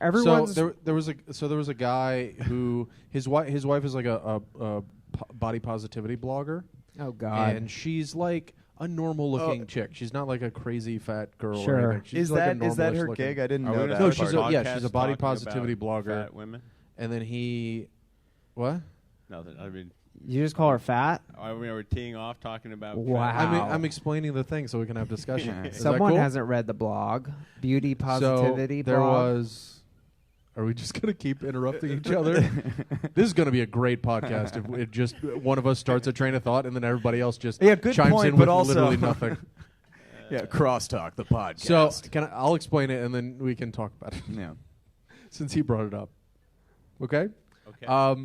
Everyone's there was a guy who his wife is like a body positivity blogger. Oh God! And she's like a normal looking chick. She's not like a crazy fat girl. Sure. Or anything. She's Is that her gig? I didn't know that. No, she's a body positivity blogger. Fat women. And then he, what? Nothing. I mean, you just call her fat? I mean, we're teeing off talking about. Wow. Fat. I'm explaining the thing so we can have discussion. Someone hasn't read the blog. Beauty positivity. So there blog. was. Are we just gonna keep interrupting each other? This is gonna be a great podcast if it just one of us starts a train of thought and then everybody else just good chimes point, in but with also literally nothing. Crosstalk the podcast. So I'll explain it and then we can talk about it. Yeah. Since he brought it up. Okay. Okay. All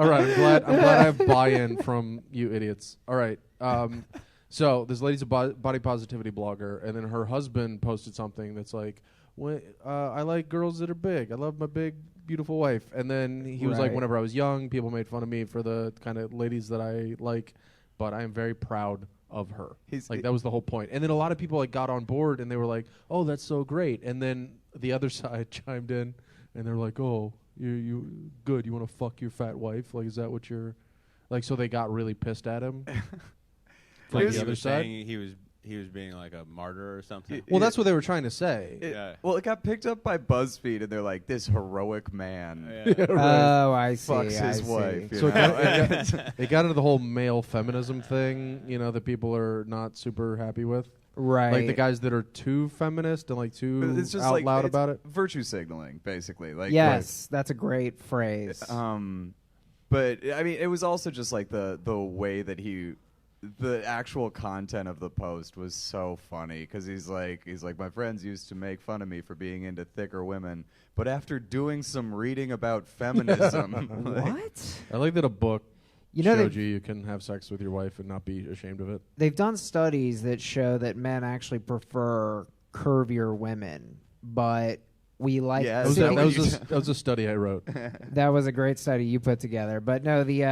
right. I'm glad I have buy-in from you idiots. All right. So this lady's a body positivity blogger, and then her husband posted something that's like, I like girls that are big. I love my big, beautiful wife. And then he was like, whenever I was young, people made fun of me for the kind of ladies that I like, but I am very proud of her. That was the whole point. And then a lot of people like got on board, and they were like, oh, that's so great. And then the other side chimed in, and they're like, oh, you good. You want to fuck your fat wife? Like, is that what you're... Like, so they got really pissed at him. Like the other side? He was being like a martyr or something. Well, that's what they were trying to say. It got picked up by BuzzFeed, and they're like, "This heroic man." Oh, I see. Fucks his wife. So it got into the whole male feminism thing, that people are not super happy with. Right. Like the guys that are too feminist and like too it's just out loud about it. Virtue signaling, basically. Like yes, that's a great phrase. But I mean, it was also just like the way that the actual content of the post was so funny because he's like my friends used to make fun of me for being into thicker women, but after doing some reading about feminism, what? I like that a book showed you can have sex with your wife and not be ashamed of it. They've done studies that show that men actually prefer curvier women, but we like... Yeah, that was a study I wrote. That was a great study you put together. But no, the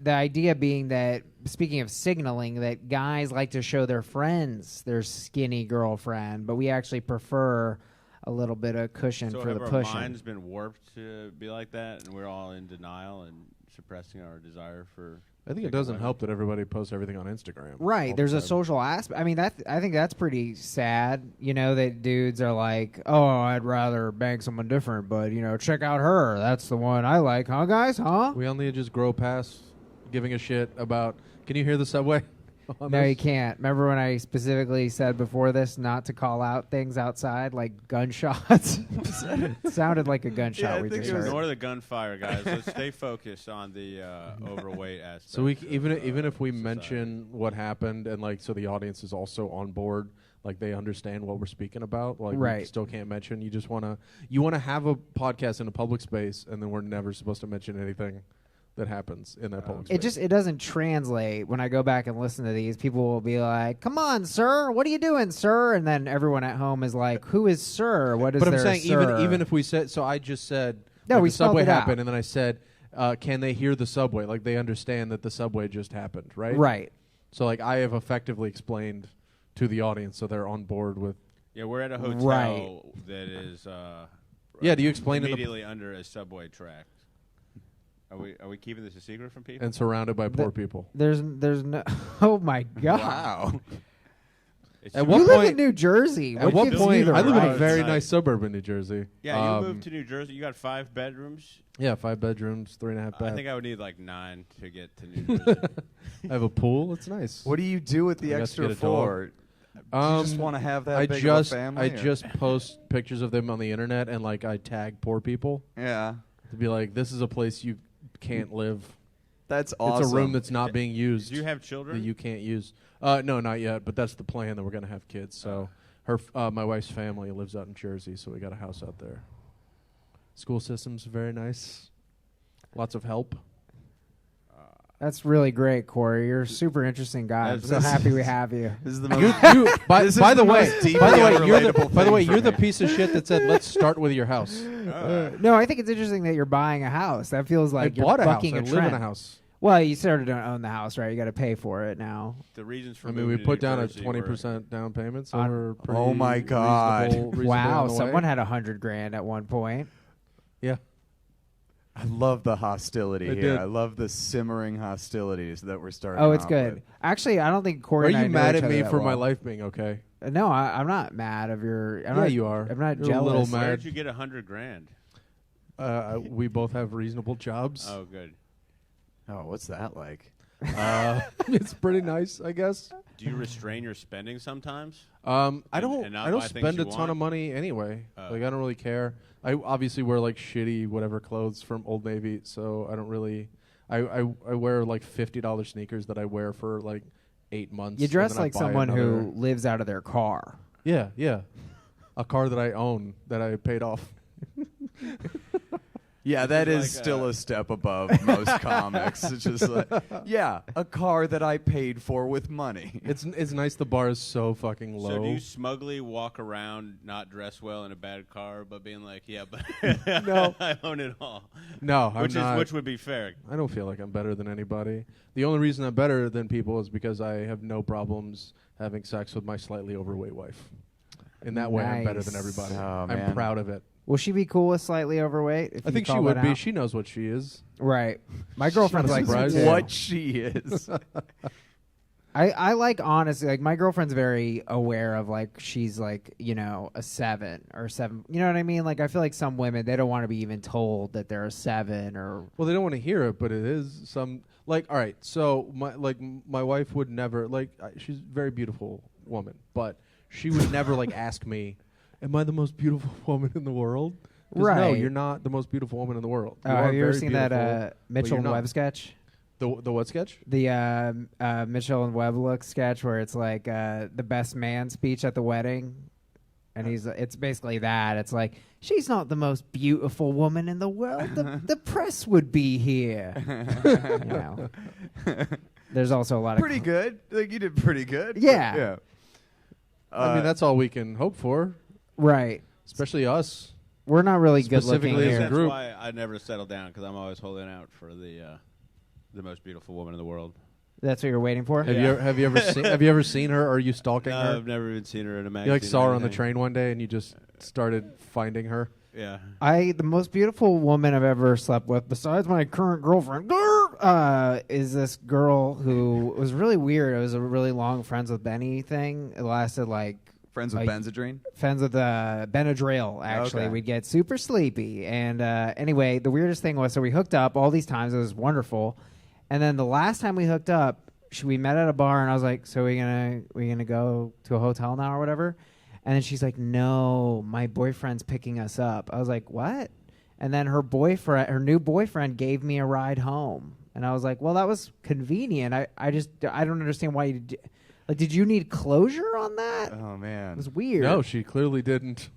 idea being that, speaking of signaling, that guys like to show their friends their skinny girlfriend, but we actually prefer a little bit of cushion for the pushing. So our mind's been warped to be like that, and we're all in denial and suppressing our desire for... I think it doesn't help that everybody posts everything on Instagram. Right. There's a social aspect. I mean, I think that's pretty sad, that dudes are like, oh, I'd rather bang someone different, but, check out her. That's the one I like, huh, guys? Huh? We all need to just grow past giving a shit about, can you hear the subway? No, you can't. Remember when I specifically said before this not to call out things outside, like gunshots? It sounded like a gunshot. Yeah, ignore the gunfire, guys. Let's stay focused on the overweight aspect. So even if we mention what happened and so the audience is also on board, like they understand what we're speaking about, we still can't mention. You just want to have a podcast in a public space, and then we're never supposed to mention anything that happens in that public space. It doesn't translate. When I go back and listen to these, people will be like, come on, sir, what are you doing, sir? And then everyone at home is like, who is sir? What is But there, I'm saying sir? even if we said, so I just said, no, we the subway spelled it happened, out. and then I said, can they hear the subway? Like they understand that the subway just happened, right? Right. So I have effectively explained to the audience so they're on board with. Yeah, we're at a hotel that is do you explain immediately under a subway track. Are we keeping this a secret from people? And surrounded by poor people. There's no... Oh, my God. Wow. You live in New Jersey. At what point? I live in a very Right. nice suburb in New Jersey. Yeah, you moved to New Jersey. You got 5 bedrooms? Yeah, 5 bedrooms, 3.5 baths. I think I would need 9 to get to New Jersey. I have a pool. It's nice. What do you do with the extra 4? Do you just want to have that big of a family? I just post pictures of them on the internet, and I tag poor people. Yeah. To be like, this is a place you can't live. That's awesome. It's a room that's not being used. Do you have children? That you can't use. No, not yet, but that's the plan, that we're going to have kids. So my wife's family lives out in Jersey, so we got a house out there. School system's very nice. Lots of help. That's really great, Corey. You're a super interesting guy. I'm so happy we have you. This is the most. By the way, you're the piece of shit that said, "Let's start with your house." No, I think it's interesting that you're buying a house. That feels like I bought you're a bucking house. a I live trend. in a house. Well, you sort of don't own the house, right? You got to pay for it now. The reasons for I mean, we moving to put New down a Jersey 20% down payment, so On- we're pretty Oh my God. reasonably Wow, on the way. someone had $100,000 at one point. Yeah. I love the hostility I here. did. I love the simmering hostilities that we're starting. Oh, it's off good. with. Actually, I don't think Corey Are and I you know mad each at other me that for my well. life being okay? No, I'm not mad of your. I'm Yeah, not, you are. I'm not You're a jealous. little Where mad. did you get $100,000? We both have reasonable jobs. Oh, good. Oh, what's that like? It's pretty nice, I guess. Do you restrain your spending sometimes? I And don't not I don't buy things spend you a ton want? of money anyway. Oh. Like I don't really care. I obviously wear like shitty whatever clothes from Old Navy, so I don't really. I wear like $50 sneakers that I wear for like 8 months. You and dress then I like buy someone another. who lives out of their car. Yeah, a car that I own that I paid off. Yeah, that is is like still a step above most comics. It's just like, yeah, a car that I paid for with money. It's nice. The bar is so fucking low. So do you smugly walk around not dressed well in a bad car, but being like, yeah, but No. I own it all. No, I'm not. Which would be fair. I don't feel like I'm better than anybody. The only reason I'm better than people is because I have no problems having sex with my slightly overweight wife. In that way, I'm better than Nice. everybody. Oh, I'm man. proud of it. Will she be cool with slightly overweight? If I you think she call would that be. out? She knows what she is. Right. My girlfriend's not like surprised. too. What she is. I like honestly, like my girlfriend's very aware of like she's like, you know, a 7 or 7. You know what I mean? Like I feel like some women, they don't want to be even told that they're a 7 or Well, they don't want to hear it, but it is some like. All right, so my wife would never like. She's a very beautiful woman, but she would never like ask me, "Am I the most beautiful woman in the world?" 'Cause No, Right. you're not the most beautiful woman in the world. Oh, You are have you ever very seen beautiful, that Mitchell you're and not. Webb sketch? The what sketch? The Mitchell and Webb look sketch where it's like the best man speech at the wedding, and it's basically that. It's like she's not the most beautiful woman in the world. The press would be here. You know. There's also a lot of Pretty good. Like you did pretty good. Yeah. Yeah. I mean, that's all we can hope for, right. especially us. We're not really good looking Specifically as a here. That's group. why I never settle down, because I'm always holding out for the most beautiful woman in the world. That's what you're waiting for. Have Yeah. you ever seen her? Or are you stalking No, her? I've never even seen her in a magazine. You like saw or her on the anything. train one day and you just started finding her. Yeah. The most beautiful woman I've ever slept with, besides my current girlfriend, is this girl who was really weird. It was a really long friends with Benny thing. It lasted like Friends with like- Benzedrine. friends with Benadryl. Actually, Okay. we'd get super sleepy. And anyway, the weirdest thing was, so we hooked up all these times. It was wonderful. And then the last time we hooked up, we met at a bar, and I was like, "So we gonna go to a hotel now or whatever?" And then she's like, "No, my boyfriend's picking us up." I was like, "What?" And then her new boyfriend, gave me a ride home, and I was like, "Well, that was convenient. I don't understand why you did you need closure on that?" Oh It man. was weird. No, she clearly didn't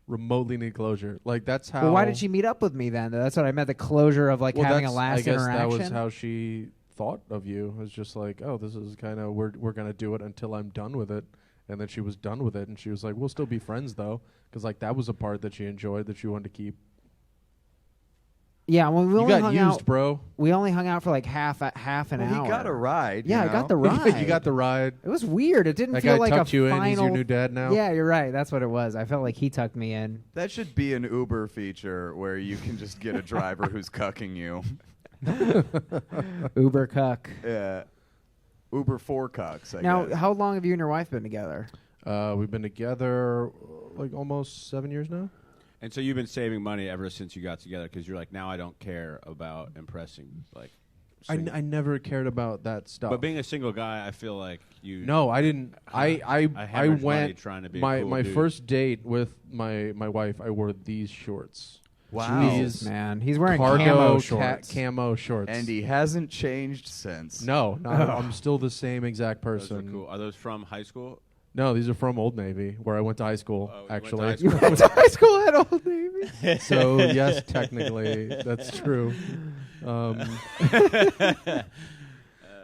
remotely need closure. Like that's how. Well, why did she meet up with me then? That's what I meant. The closure of like Well, having a that's- last I guess interaction. that was how she thought of you. It was just like, oh, this is kind of we're gonna do it until I'm done with it. And then she was done with it, and she was like, "We'll still be friends though," because like that was a part that she enjoyed that she wanted to keep. Yeah, well, we You only got hung used, out. bro. We only hung out for like half an Well, hour. he got a ride. Yeah, you I got know? the ride. You got the ride. It was weird. It didn't That feel guy like tucked a you final. in. He's your new dad now. Yeah, you're right. That's what it was. I felt like he tucked me in. That should be an Uber feature where you can just get a driver who's cucking you. Uber cuck. Yeah. Uber for cucks, I Now, guess. how long have you and your wife been together? We've been together like almost 7 years now. And so you've been saving money ever since you got together, because you're like, now I don't care about impressing. Like, I never cared about that stuff. but being a single guy, I feel like you. No, I didn't. I hemorrhaged money went trying to be a my cool my dude. first date with my wife. I wore these shorts. Wow. These Man, he's wearing cargo camo shorts. camo shorts. And he hasn't changed since. No, not at all. I'm still the same exact Those person. are cool. Are those from high school? No, these are from Old Navy, where I went to high school. Oh, you went to actually, high You went to high school at Old Navy? so yes, technically that's true.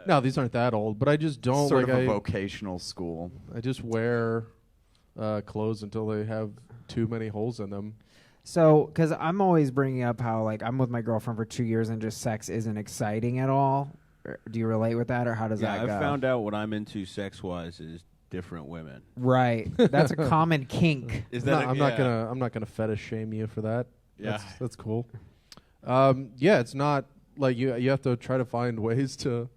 No, these aren't that old, but I just don't Sort like. of a vocational school. I just wear clothes until they have too many holes in them. So, because I'm always bringing up how like I'm with my girlfriend for 2 years and just sex isn't exciting at all. do you relate with that, or how does Yeah, that go? I found out what I'm into sex-wise is different women. Right. That's a common kink. Is No, that? I'm not gonna fetish shame you for that. Yeah. That's cool. Yeah, it's not like you have to try to find ways to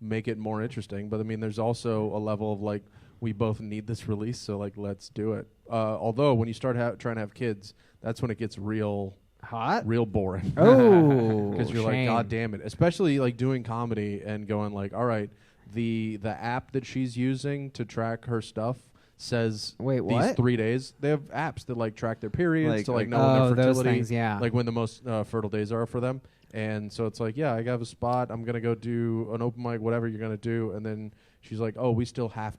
make it more interesting. But I mean, there's also a level of like, we both need this release, so like, let's do it. Although when you start trying to have kids, that's when it gets real boring. Oh, Because you're like, God damn it. Especially like doing comedy and going like, all right, the app that she's using to track her stuff says Wait, these what? 3 days. They have apps that like track their periods Like- to like like- know when their those fertility, things, yeah. like when the most fertile days are for them. And so it's like, yeah, I have a spot. I'm gonna go do an open mic, whatever you're gonna do. And then she's like, oh, we have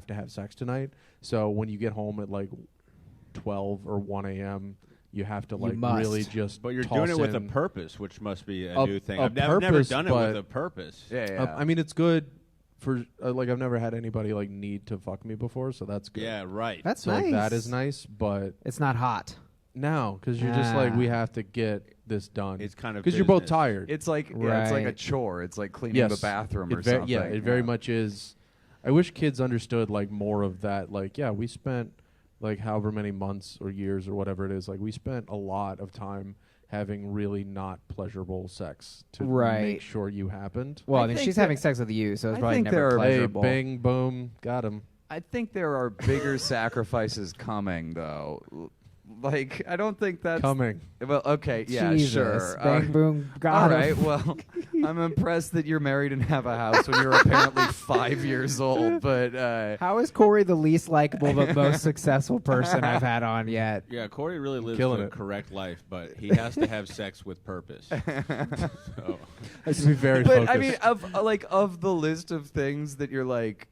to have sex tonight. So when you get home at like 12 or 1 a.m., you have to like must. really just. But you're toss doing it with a in purpose, which must be a A- new thing. a I've never purpose, done it with but- a purpose. Yeah. I mean, it's good for like I've never had anybody like need to fuck me before, so that's good. Yeah, right. That's So nice. like, that is nice, but It's not hot. no, because you're just like, Ah. we have to get this done. It's kind of because you're both business. tired. It's like it's like a Right. chore. It's like cleaning Yes. the bathroom It or ver- something. Yeah, it very much is. I wish kids understood like more of that. Like, yeah, we spent like however many months or years or whatever it is. Like, we spent a lot of time having really not pleasurable sex to Right. make sure you happened. Well, I I mean, think she's that- having sex with you, so it's I probably think never there are- Hey, pleasurable. bang, boom, got him. I think there are bigger sacrifices coming, though. Like, I don't think that's Coming. Well, okay, yeah, Jesus. sure. Bang, boom, all got him. right. Well, I'm impressed that you're married and have a house when you're apparently 5 years old. But How is Corey the least likable but most successful person I've had on yet? Yeah, Corey really lives Killing the it. correct life, but he has to have sex with purpose. So, I should be very but focused. I mean, of the list of things that you're like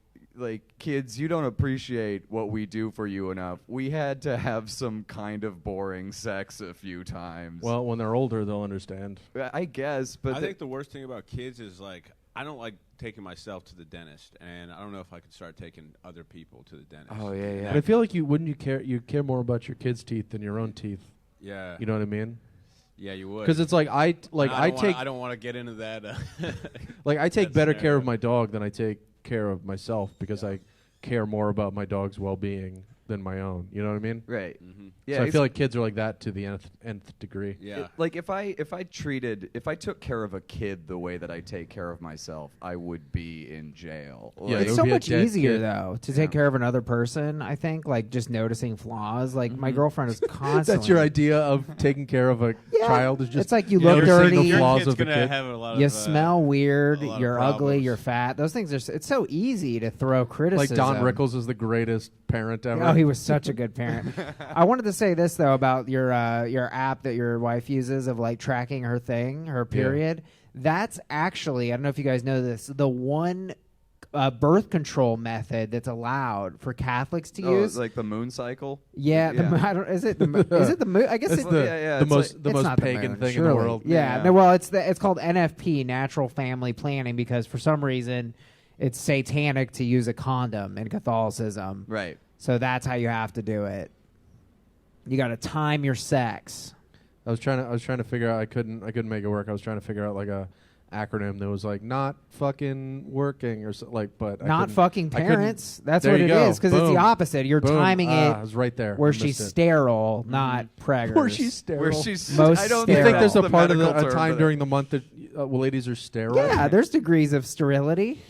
kids, you don't appreciate what we do for you enough. We had to have some kind of boring sex a few times. well, when they're older, they'll understand. I guess, but I think the worst thing about kids is like I don't like taking myself to the dentist, and I don't know if I could start taking other people to the dentist. Oh, yeah. But I feel like you care more about your kids' teeth than your own teeth. Yeah, You know what I mean? yeah, you would. Because it's like I don't want to get into that. I take that better scenario. care of my dog than I take care of myself because I care more about my dog's well-being than my own. You know what I mean? right. Mm-hmm. Yeah, So I it's- feel like kids are like that to the nth degree. Yeah, like if I took care of a kid the way that I take care of myself, I would be in jail. Yeah, Like, It's it so would be a much dead easier kid. though to take care of another person. I think like just noticing flaws. Like my girlfriend is constantly. That's your idea of taking care of a Yeah. child is just It's like you Yeah, look you're seeing dirty. the flaws kid's of the gonna kid. have a lot You of, smell weird. a lot of You're ugly. problems. You're fat. Those things are. It's so easy to throw like criticism. Don Rickles is the greatest parent ever. Oh, he was such a good parent. I wanted to say this though about your app that your wife uses of like tracking her period. That's actually, I don't know if you guys know this, the one birth control method that's allowed for Catholics to use. like the moon cycle. Yeah, Yeah. I don't. Is it the is it the moon? I guess That's it, the, yeah, the it's most like- the it's most not the pagan moon, thing in the surely. world. Yeah, Yeah. no, well, it's called NFP, Natural Family Planning, because for some reason it's satanic to use a condom in Catholicism. Right. So that's how you have to do it. You got to time your sex. I was trying to figure out. I couldn't make it work. I was trying to figure out like a acronym that was like not fucking working or so, like, but Not I couldn't- fucking I couldn't- parents. That's There what you it go. is, because it's the Boom. opposite. You're Boom. timing Ah, it I was right there. where I she's missed it. sterile, not preggers. Where she's sterile. Where she's Most I don't sterile. You think there's that's a part of medical a term time for during the month that ladies are sterile? Yeah, there's degrees of sterility.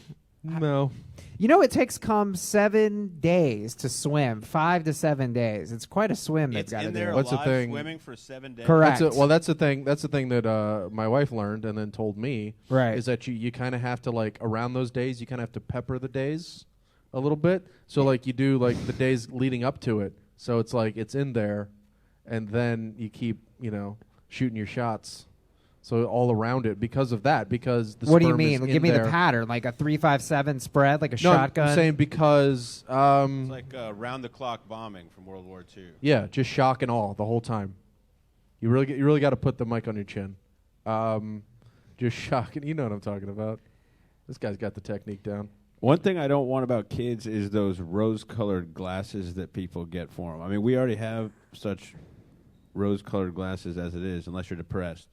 No. You know, it takes 7 days to swim, 5 to 7 days. It's quite a swim they've it's got to in there do. What's the alive thing? swimming for 7 days. Correct. That's the thing that my wife learned and then told me. Right. Is that you kind of have to like around those days you kind of have to pepper the days a little bit. So like you do like the days leading up to it. So it's like it's in there, and then you keep shooting your shots. So all around it because of that. Because the What do you sperm is mean? in Give me there. the pattern, like a 3-5-7 spread, like a No, shotgun. I'm saying because It's like round-the-clock bombing from World War II. yeah, just shock and awe the whole time. You really got to put the mic on your chin. Just shock, and you know what I'm talking about. This guy's got the technique down. One thing I don't want about kids is those rose-colored glasses that people get for them. I mean, we already have such rose-colored glasses as it is, unless you're depressed.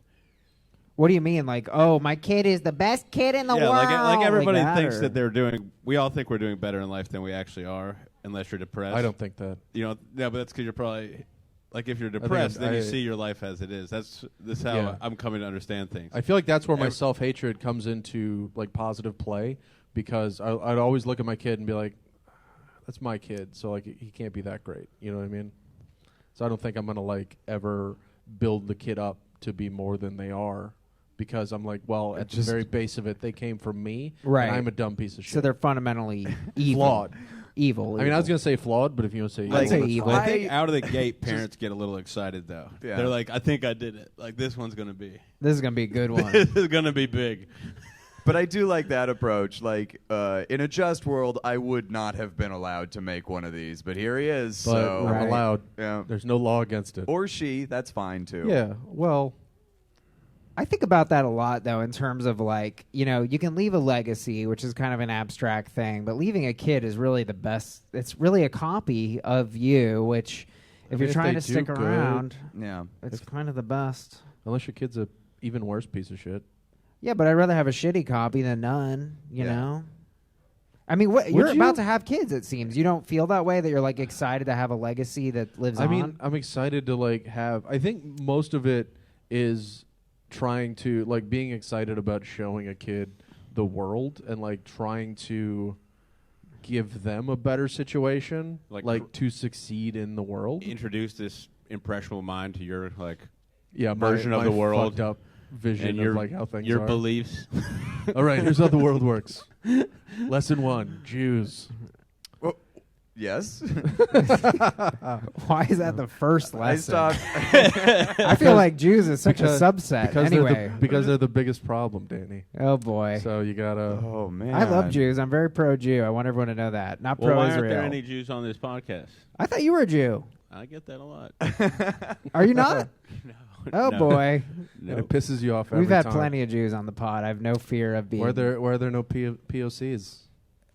What do you mean? Like, oh, my kid is the best kid in the world. Like everybody that, thinks or? that they're doing. We all think we're doing better in life than we actually are, unless you're depressed. I don't think that. No, but that's because you're probably like if you're depressed, then you see your life as it is. This is how I'm coming to understand things. I feel like that's where my self-hatred comes into like positive play, because I'd always look at my kid and be like, that's my kid, so like he can't be that great. You know what I mean? So I don't think I'm gonna like ever build the kid up to be more than they are, because I'm like, well, at the very base of it, they came from me, right? And I'm a dumb piece of shit. So they're fundamentally evil. Flawed. Evil. I mean, I was gonna say flawed, but if you want to say I'd say evil, evil. I think out of the gate, parents get a little excited though. Yeah. They're like, I think I did it. Like this one's gonna be. This is gonna be a good one. This is gonna be big. But I do like that approach. Like, in a just world, I would not have been allowed to make one of these, but here he is. but So Right. I'm allowed. yeah. There's no law against it. Or she, that's fine too. Yeah. Well, I think about that a lot, though, in terms of like, you know, you can leave a legacy, which is kind of an abstract thing, but leaving a kid is really the best. It's really a copy of you, which if you're if trying they to do stick good- around, Yeah. it's kind of the best. unless your kid's a even worse piece of shit. Yeah, but I'd rather have a shitty copy than none, you Yeah. know? I mean, Would you're you? about to have kids, it seems. You don't feel that way, that you're like excited to have a legacy that lives I on? mean, I'm excited to like have. I think most of it is trying to like being excited about showing a kid the world and like trying to give them a better situation, like to succeed in the world. Introduce this impressionable mind to your like Yeah, version of my the world fucked up vision and of your like how things your are. beliefs. All right, here's how the world works. Lesson 1: Jews. Yes. Why is that the first I lesson? stopped. I feel like Jews is such a subset. Because Anyway. they're the biggest problem, Danny. Oh, boy. So you gotta. Oh man. I love Jews. I'm very pro-Jew. I want everyone to know that. Not Well, why aren't pro-Israel. there any Jews on this podcast? I thought you were a Jew. I get that a lot. Are you not? No. Oh, No. boy. And it pisses you off every We've had time. plenty of Jews on the pod. I have no fear of being... Where are there no POCs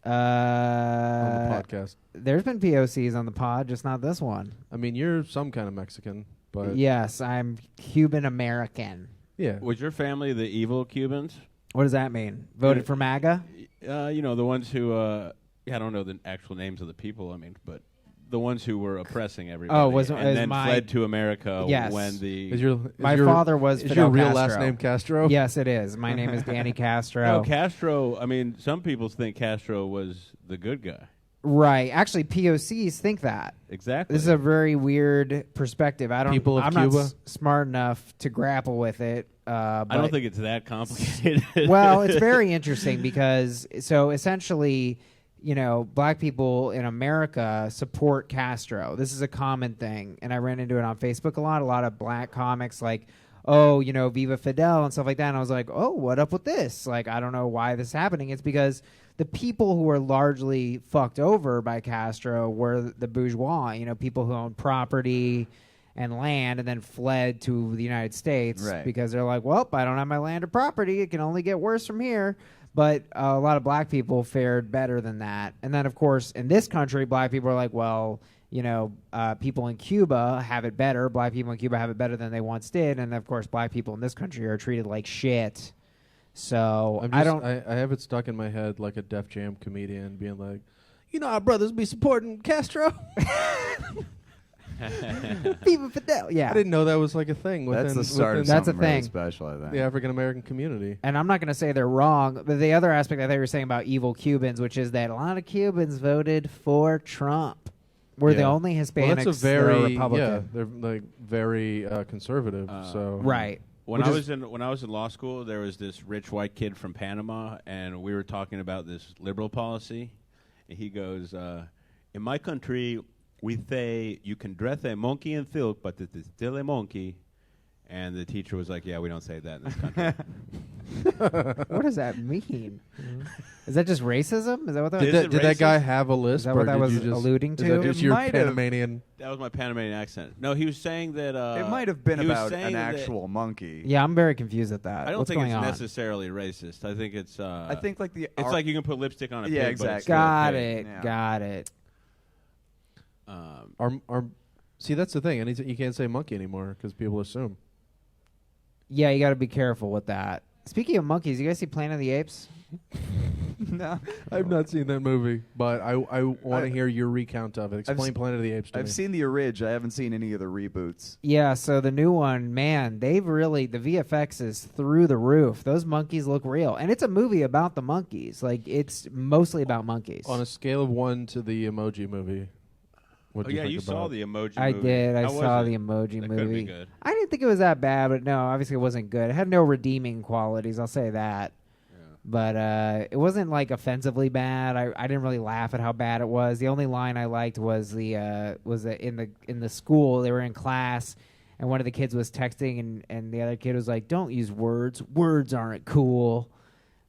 on the podcast? There's been POCs on the pod, just not this one. I mean, you're some kind of Mexican, but Yes, I'm Cuban-American. yeah. Was your family the evil Cubans? What does that mean? Voted for MAGA? You know, the ones who, I don't know the actual names of the people, I mean, but the ones who were oppressing everybody. Oh, and then my- fled to America Yes. when the... My father was Is Fidel your real Castro. last name Castro? Yes, it is. My name is Danny Castro. No, Castro, I mean, some people think Castro was the good guy. Right. Actually, POCs think that. Exactly. This is a very weird perspective. People of I'm Cuba? not smart enough to grapple with it. I don't think it's that complicated. Well, it's very interesting because, so essentially, you know, black people in America support Castro. This is a common thing, and I ran into it on Facebook a lot. A lot of black comics like, oh, you know, Viva Fidel and stuff like that. And I was like, oh, what up with this? Like, I don't know why this is happening. It's because the people who were largely fucked over by Castro were the bourgeois, you know, people who owned property and land and then fled to the United States Right. because they're like, well, I don't have my land or property. It can only get worse from here. But a lot of black people fared better than that. And then, of course, in this country, black people are like, well, you know, people in Cuba have it better. Black people in Cuba have it better than they once did. And, of course, black people in this country are treated like shit. So I don't... I have it stuck in my head like a Def Jam comedian being like, you know, our brothers be supporting Castro. Viva Fidel. Yeah. I didn't know that was like a thing. That's the start of That's a something really thing. special, I think. the African American community. And I'm not going to say they're wrong, but the other aspect I thought you were saying about evil Cubans, which is that a lot of Cubans voted for Trump. We're the Yeah. only Hispanics Well, that's a very that are Republican. they're like very conservative. So Right. When Which I is- was in law school, there was this rich white kid from Panama, and we were talking about this liberal policy. And he goes, "In my country, we say you can dress a monkey in silk, but it is still a monkey." And the teacher was like, "Yeah, we don't say that in this country." What does that mean? Is that just racism? Is that what that did, Is it did that guy racist? have a list? Is that what or that did was you just, alluding Is to? that just It your might have. Panamanian? That was my Panamanian accent. No, he was saying that it might have been he was about saying an that- actual monkey. Yeah, I'm very confused at that. I don't What's think going it's on? necessarily racist. I think it's. I think like the it's like you can put lipstick on a Yeah, pig. But it's exactly. still a Got pig. it. Yeah. Got it. See, that's the thing. And you can't say monkey anymore because people assume. Yeah, you got to be careful with that. Speaking of monkeys, you guys see Planet of the Apes? No, I've not seen that movie, but I want to hear your recount of it. Explain Planet of the Apes to me. I've seen the Orig. I haven't seen any of the reboots. Yeah, so the new one, man, the VFX is through the roof. Those monkeys look real. And it's a movie about the monkeys. Like, it's mostly about monkeys. On a scale of 1 to the Emoji Movie. What do you think you about saw it? the Emoji I movie. did. I How was saw it? the Emoji That movie. could've been good. I didn't think it was that bad, but no, obviously it wasn't good. It had no redeeming qualities, I'll say that. But it wasn't like offensively bad. I didn't really laugh at how bad it was. The only line I liked was in the school they were in class, and one of the kids was texting, and the other kid was like, "Don't use words. Words aren't cool."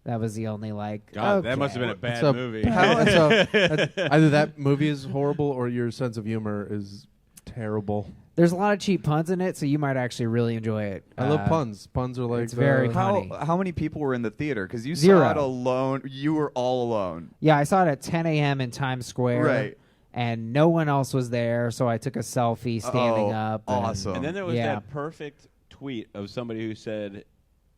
That was the only God, that okay. must have been a bad So- movie. Either that movie is horrible or your sense of humor is terrible. There's a lot of cheap puns in it, so you might actually really enjoy it. I love puns. Puns are like it's very How funny. how many people were in the theater? Because you Zero. saw it alone. You were all alone. Yeah, I saw it at 10 a.m. in Times Square. Right. And no one else was there, so I took a selfie standing up. and- awesome. And then there was Yeah. that perfect tweet of somebody who said,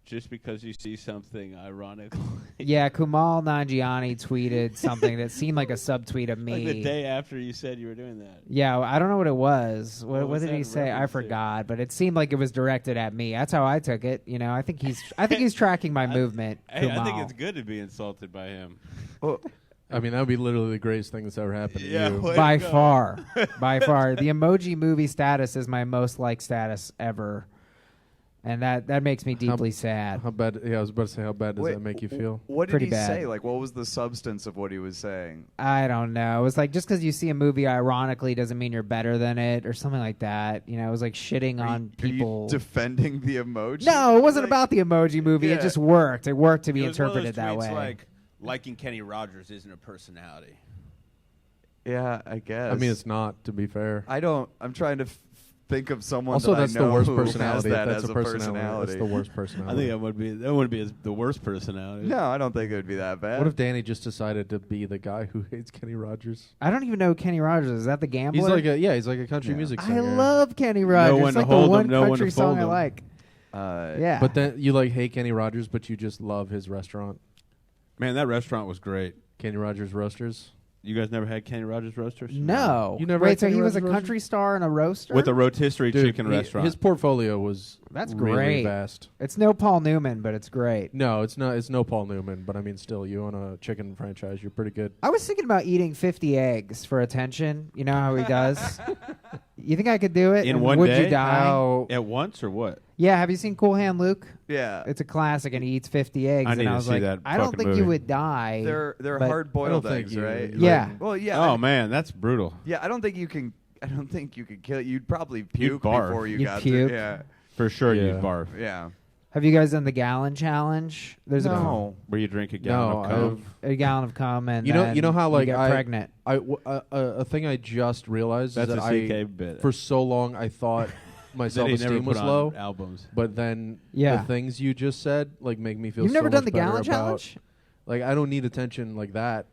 "Just because you see something ironically." Yeah, Kumal Nanjiani tweeted something that seemed like a subtweet of me. Like the day after you said you were doing that. Yeah, I don't know what it was. What was did that he say? I reference to? forgot, but it seemed like it was directed at me. That's how I took it. You know, I think he's tracking my movement. Hey, I think Kumal. it's good to be insulted by him. Well, I mean, that would be literally the greatest thing that's ever happened to you. way By to go. far, by far. The Emoji Movie status is my most liked status ever, and that makes me deeply sad. How bad? Yeah, I was about to say, how bad does wait, that make you feel? What did Pretty he bad. say? Like, what was the substance of what he was saying? I don't know. It was like just because you see a movie ironically doesn't mean you're better than it, or something like that. You know, it was like shitting on Are you people. defending the emoji? No, it wasn't Like, about the Emoji Movie. Yeah. It just worked. It worked to be It was one of those interpreted that tweets way. Like, liking Kenny Rogers isn't a personality. Yeah, I guess. I mean, it's not, to be fair. I don't. I'm trying to think of someone. Also, that that's I know the worst who has personality. That That's as a personality. That's the worst I personality. think that would be the worst personality. No, I don't think it would be that bad. What if Danny just decided to be the guy who hates Kenny Rogers? I don't even know who Kenny Rogers is. Is that the gambler? He's like he's like a country Yeah. music I singer. love Kenny Rogers. one It's to like the hold him, one no one to country fold song I him. like. Yeah. But then you like hate Kenny Rogers, but you just love his restaurant, Man, that restaurant was great. Kenny Rogers Roasters. You guys never had Kenny Rogers Roasters? No. You never Wait, had so Kenny he was a Rogers country star and a roaster? With a rotisserie Dude, chicken restaurant. His portfolio was That's really great. vast. It's no Paul Newman, but it's great. No, it's not. It's no Paul Newman, but I mean, still, you own a chicken franchise. You're pretty good. I was thinking about eating 50 eggs for attention. You know how he does? You think I could do it? In And one would day? you die? How? At once or what? Yeah, have you seen Cool Hand Luke? Yeah, It's a classic, and he eats 50 eggs. I and need I to was see like, that I don't fucking think movie. you would die. they're but- hard boiled I don't think eggs, you- right? like- Yeah. Well, yeah. Oh man, that's brutal. Yeah, I don't think you can. I don't think you could kill. You'd probably puke barf. before you You'd got puke. there. For sure, Yeah. you'd barf. Yeah. Have you guys done the gallon challenge? There's No. Where you drink a gallon of cum. a gallon of cum, and You know- then you know how, like, you get I- pregnant. A thing I just realized That's is a that CK I, bit. for so long, I thought my That he never self-esteem put was on low. albums. But then Yeah. the things you just said like make me feel. You've so never done much the gallon better about- challenge? Like I don't need attention like that.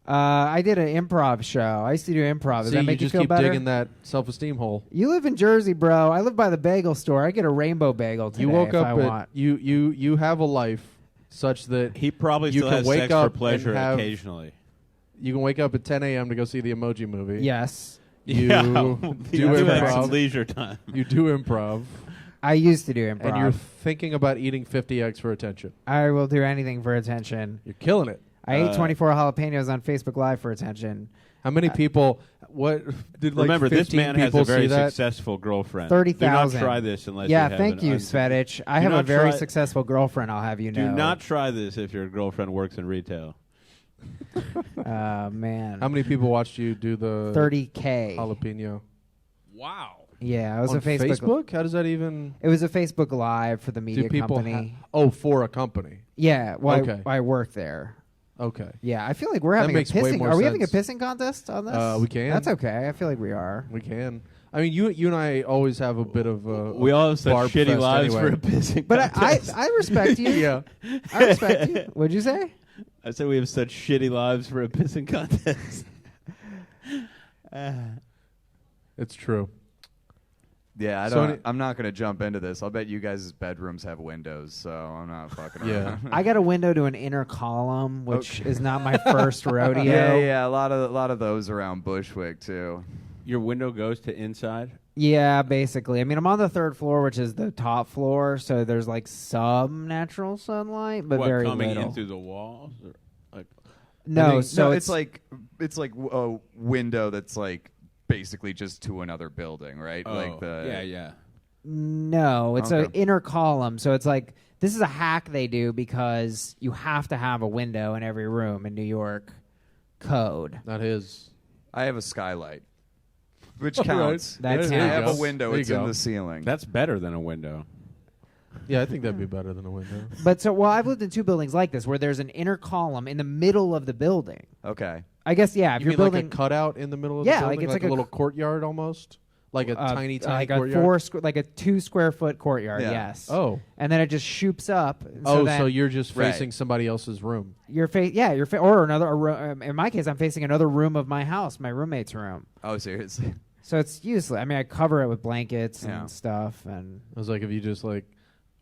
I did an improv show. I used to do improv. Does See, that make you you just feel keep better? digging that self-esteem hole. You live in Jersey, bro. I live by the bagel store. I get a rainbow bagel today You woke if up I at want. you have a life such that He probably You still can has wake sex up for pleasure and have- occasionally. you can wake up at 10 a.m. to go see the Emoji Movie. Yes, You yeah, do you have some improv. leisure time. You do improv, I used to do improv. and you're thinking about eating 50 eggs for attention. I will do anything for attention. You're killing it. I ate 24 jalapenos on Facebook Live for attention. How many people? What did like Remember, 15 this man has people a very see that? successful girlfriend. 30,000. Do not try this unless Yeah, you have thank an you, un- Svedich. I Do have a not very try- successful girlfriend, I'll have you know. Do not try this if your girlfriend works in retail. Man. How many people watched you do the 30K. jalapeno Wow. Yeah, it was on a Facebook. How does that even? It was a Facebook Live for the media Do people? company. For a company. Yeah, well, Okay. I work there. Okay. Yeah, I feel like we're That having a makes way pissing. more Are we having a sense. pissing contest on this? We can. That's okay. I feel like we are. We can. I mean, you and I always have a bit of We all have such barb shitty fest lives anyway. for a pissing But contest. I respect you. Yeah. I respect you. What'd you say? I said we have such shitty lives for a pissing contest. It's true. Yeah, So I'm not going to jump into this. I'll bet you guys' bedrooms have windows, so I'm not fucking around. I got a window to an inner column, which is not my first rodeo. Yeah. A lot of those around Bushwick too. Your window goes to inside? Yeah, basically. I mean, I'm on the 3rd floor, which is the top floor, so there's like some natural sunlight, but very coming little. in through the walls? Or like No, it's like a window that's like basically just to another building, right? yeah. No, it's Okay. an inner column. So it's like, this is a hack they do because you have to have a window in every room in New York code. Not his. I have a skylight, which Right. counts. That I counts. have a window. There you It's in go. the ceiling. That's better than a window. Yeah, I think that'd be better than a window. But I've lived in 2 buildings like this where there's an inner column in the middle of the building. Okay. I guess, yeah, if You you're mean building like a cutout in the middle of Yeah, the like building? it's like a a little courtyard almost? Like a tiny like courtyard? like a 2 square foot courtyard, Yeah. yes. Oh. And then it just shoots up. So you're just Right. facing somebody else's room. You're or another. In my case, I'm facing another room of my house, my roommate's room. Oh, seriously? So it's useless. I mean, I cover it with blankets Yeah. and stuff, and I was like, if you just like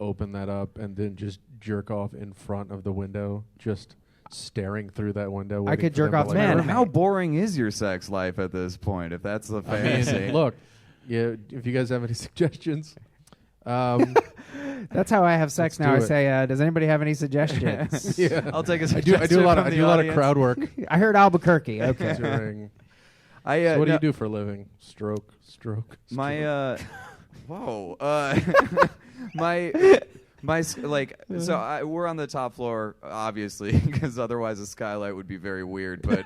open that up and then just jerk off in front of the window, just staring through that window. I could jerk off to my Man, roommate. how boring is your sex life at this point? If that's the I fantasy. mean, look, yeah. If you guys have any suggestions, that's how I have sex Let's now. I do it. say, does anybody have any suggestions? yeah, I'll take a I do a suggestion lot of from I the do a lot of audience. crowd work. I heard Albuquerque. Okay. during. I So what do no, you do for a living? Stroke. My whoa. We're on the top floor, obviously, because otherwise a skylight would be very weird. But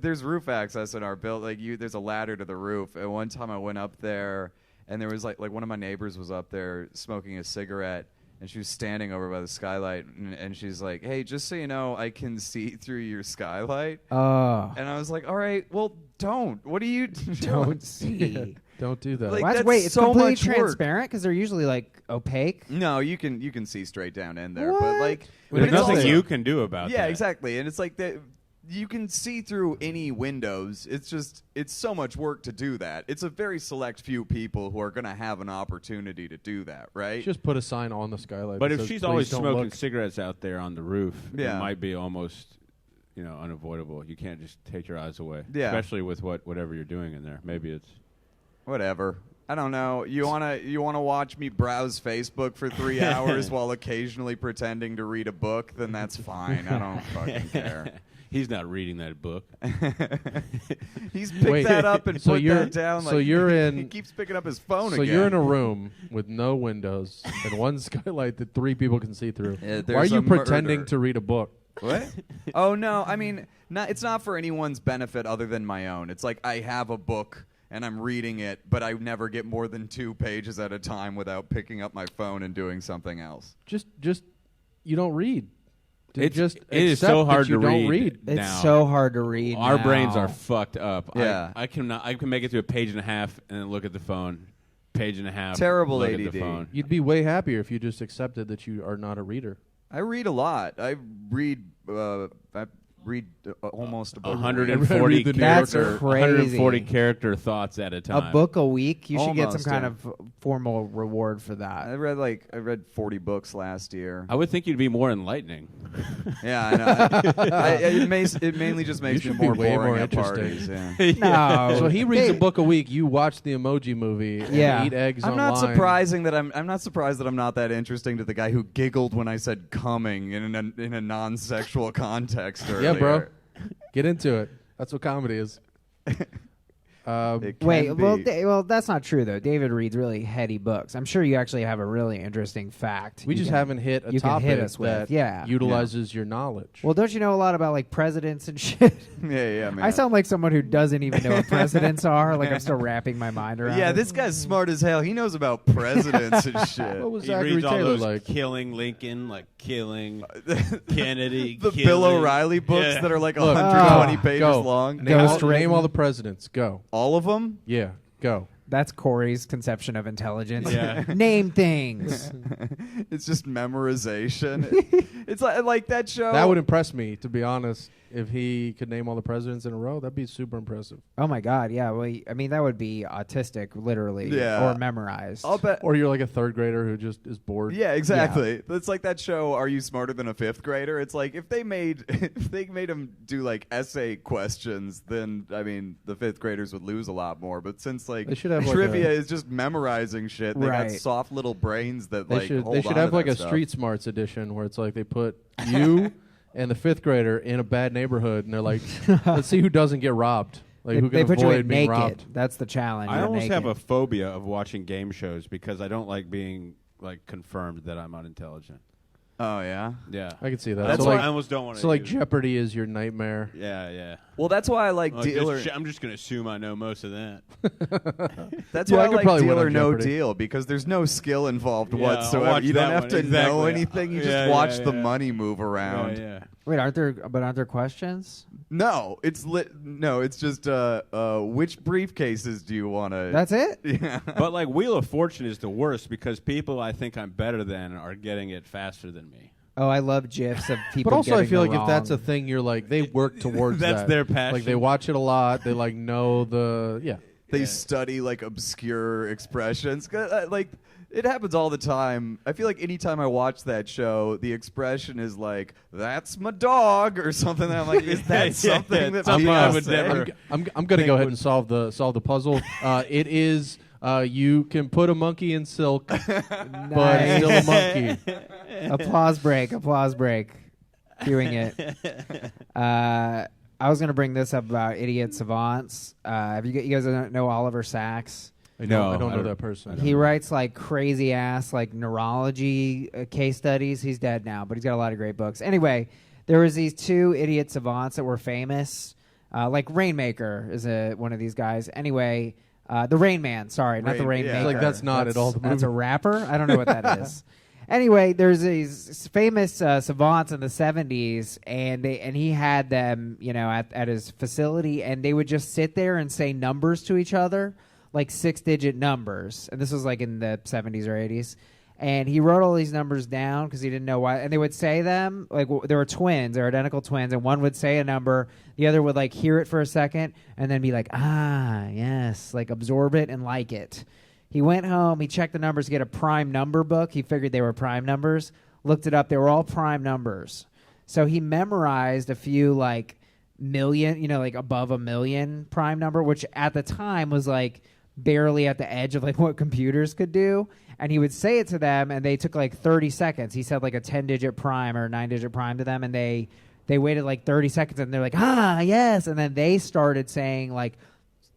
there's roof access in our building. There's a ladder to the roof. And one time I went up there, and there was like one of my neighbors was up there smoking a cigarette, and she was standing over by the skylight, and she's like, "Hey, just so you know, I can see through your skylight." Oh, And I was like, "All right, well, don't. What are you doing?" don't see. Don't do that. Like, Well, that's wait, it's so completely much work. transparent because they're usually like opaque. No, you can see straight down in there, What? but like, But There's it's nothing also- you can do about that. Yeah, exactly, and it's like that. You can see through any windows. It's so much work to do that. It's a very select few people who are going to have an opportunity to do that, right? Just put a sign on the skylight. But that if says, she's "Please always don't smoking look." cigarettes out there on the roof, Yeah. it might be almost, unavoidable. You can't just take your eyes away. Yeah. Especially with whatever you're doing in there. Maybe it's Whatever. I don't know. You wanna watch me browse Facebook for 3 hours while occasionally pretending to read a book? Then that's fine. I don't fucking care. He's not reading that book. He's picked Wait, that up and so put you're- that down. so like, you're in- He keeps picking up his phone So again. you're in a room with no windows and one skylight that 3 people can see through. Yeah, Why are there's you a pretending murder. to read a book? What? Oh no! I mean, it's not for anyone's benefit other than my own. It's like I have a book and I'm reading it, but I never get more than 2 pages at a time without picking up my phone and doing something else. Just you don't read. It Just is accept so that hard you to don't read. It's now. so hard to read. Our now. brains are fucked up. Yeah. I can make it to a page and a half and then look at the phone. Page and a half. Terrible look At ADD. the phone. You'd be way happier if you just accepted that you are not a reader. I read a lot. I read almost a book. 140 Read the New That's character, crazy. 140 character thoughts at a time. A book a week. You should get some Almost, kind yeah. of formal reward for that. I read 40 books last year. I would think you'd be more enlightening. Yeah, I know. It mainly just makes You me should be more way boring more at parties. interesting. Yeah. No. So he reads a Hey, book a week. You watch the Emoji Movie. And Yeah. eat eggs I'm not online. I'm not surprised that I'm not that interesting to the guy who giggled when I said coming in a non-sexual context earlier. Yeah, bro. Get into it. That's what comedy is. It can Wait, be. well, that's not true though. David reads really heady books. I'm sure you actually have a really interesting fact. We you just can- haven't hit a you can topic hit us with. that Yeah. utilizes your knowledge. Well, don't you know a lot about like presidents and shit? Yeah, man. I sound like someone who doesn't even know what presidents are. Like I'm still wrapping my mind around. Yeah, it. this guy's smart as hell. He knows about presidents and shit. What was He Zachary reads all Taylor those like? killing Lincoln, like killing Kennedy. The killing, Bill O'Reilly books Yeah. that are like Look, 120 pages go. long. Name all, Ghost name written. all the presidents. Go. All of them? Yeah, go. That's Corey's conception of intelligence. Yeah. Name things. It's just memorization. It's like that show. That would impress me, to be honest. If he could name all the presidents in a row, that'd be super impressive. Oh my God, yeah. Well, I mean, that would be autistic, literally, Yeah. or memorized. I'll bet. Or you're like a third grader who just is bored. Yeah, exactly. It's like that show, Are You Smarter Than a Fifth Grader? It's like if they made him do like essay questions, then I mean the fifth graders would lose a lot more. But since like They should have, like, trivia a- is just memorizing shit, they got Right. soft little brains that They like should hold they should on have to like that a stuff. Street Smarts edition where it's like they put you and the fifth grader in a bad neighborhood, and they're like, let's see who doesn't get robbed. Like who they can put you avoid in being naked. robbed. That's the challenge. I You're almost have a naked. phobia of watching game shows because I don't like being like confirmed that I'm unintelligent. Oh yeah. Yeah, I can see that. That's so why like, I almost don't want to. so like Jeopardy is your nightmare. Yeah, yeah. Well, that's why I like Like, Deal or I'm just going to assume I know most of that. that's Yeah, why I I could like probably Deal win or on No Jeopardy. Deal because there's no skill involved Yeah, I'll whatsoever. watch You don't that have one. to know Exactly. anything. You Yeah, just yeah, watch the yeah. money move around. Yeah, yeah. Wait, aren't there questions? No, it's no, it's just which briefcases do you want to? That's it. yeah. But like Wheel of Fortune is the worst because people I think I'm better than are getting it faster than me. Oh, I love gifs of people. But also, I getting feel the like if that's a wrong- thing, you're like they work towards That's that. their passion. Like they watch it a lot. They like know the They Yeah. study like obscure expressions. 'Cause, like it happens all the time. I feel like anytime I watch that show, the expression is like "That's my dog" or something. And I'm like, is that Yeah, something yeah, that something people I would say? never- I'm gonna go ahead and solve the puzzle. It is you can put a monkey in silk, but it's still a monkey. Applause break. Applause break. Doing it. I was going to bring this up about idiot savants. Have you guys know Oliver Sacks? I No, don't I know don't- that person. He writes like crazy ass like neurology case studies. He's dead now, but he's got a lot of great books. Anyway, there was these two idiot savants that were famous. Like Rainmaker is one of these guys. Anyway, the Rain Man. Sorry, not the Rain- yeah. Rainmaker. Like, that's not at all the That's a movie. rapper. I don't know what that is. Anyway, there's these famous savants in the 70s, and he had them, at his facility, and they would just sit there and say numbers to each other, like 6-digit numbers. And this was like in the 70s or 80s. And he wrote all these numbers down because he didn't know why. And they would say them, like they were twins, they were identical twins, and one would say a number, the other would like hear it for a second, and then be like, ah, yes, like absorb it and like it. He went home, he checked the numbers to get a prime number book. He figured they were prime numbers, looked it up, they were all prime numbers. So he memorized a few like million, like above a million prime number, which at the time was like barely at the edge of like what computers could do. And he would say it to them, and they took like 30 seconds. He said like a 10-digit prime or a 9-digit prime to them, and they waited like 30 seconds, and they're like, ah, yes. And then they started saying like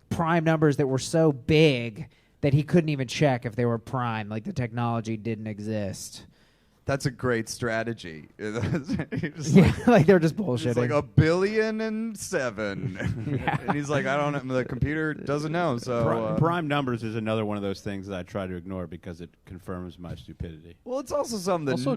prime numbers that were so big that he couldn't even check if they were prime. Like the technology didn't exist. That's a great strategy. It's Yeah, like they're just bullshitting. It's like 1,000,000,007. Yeah. And he's like, I don't know. The computer doesn't know. So, Prime numbers is another one of those things that I try to ignore because it confirms my stupidity. well, it's also something that Also,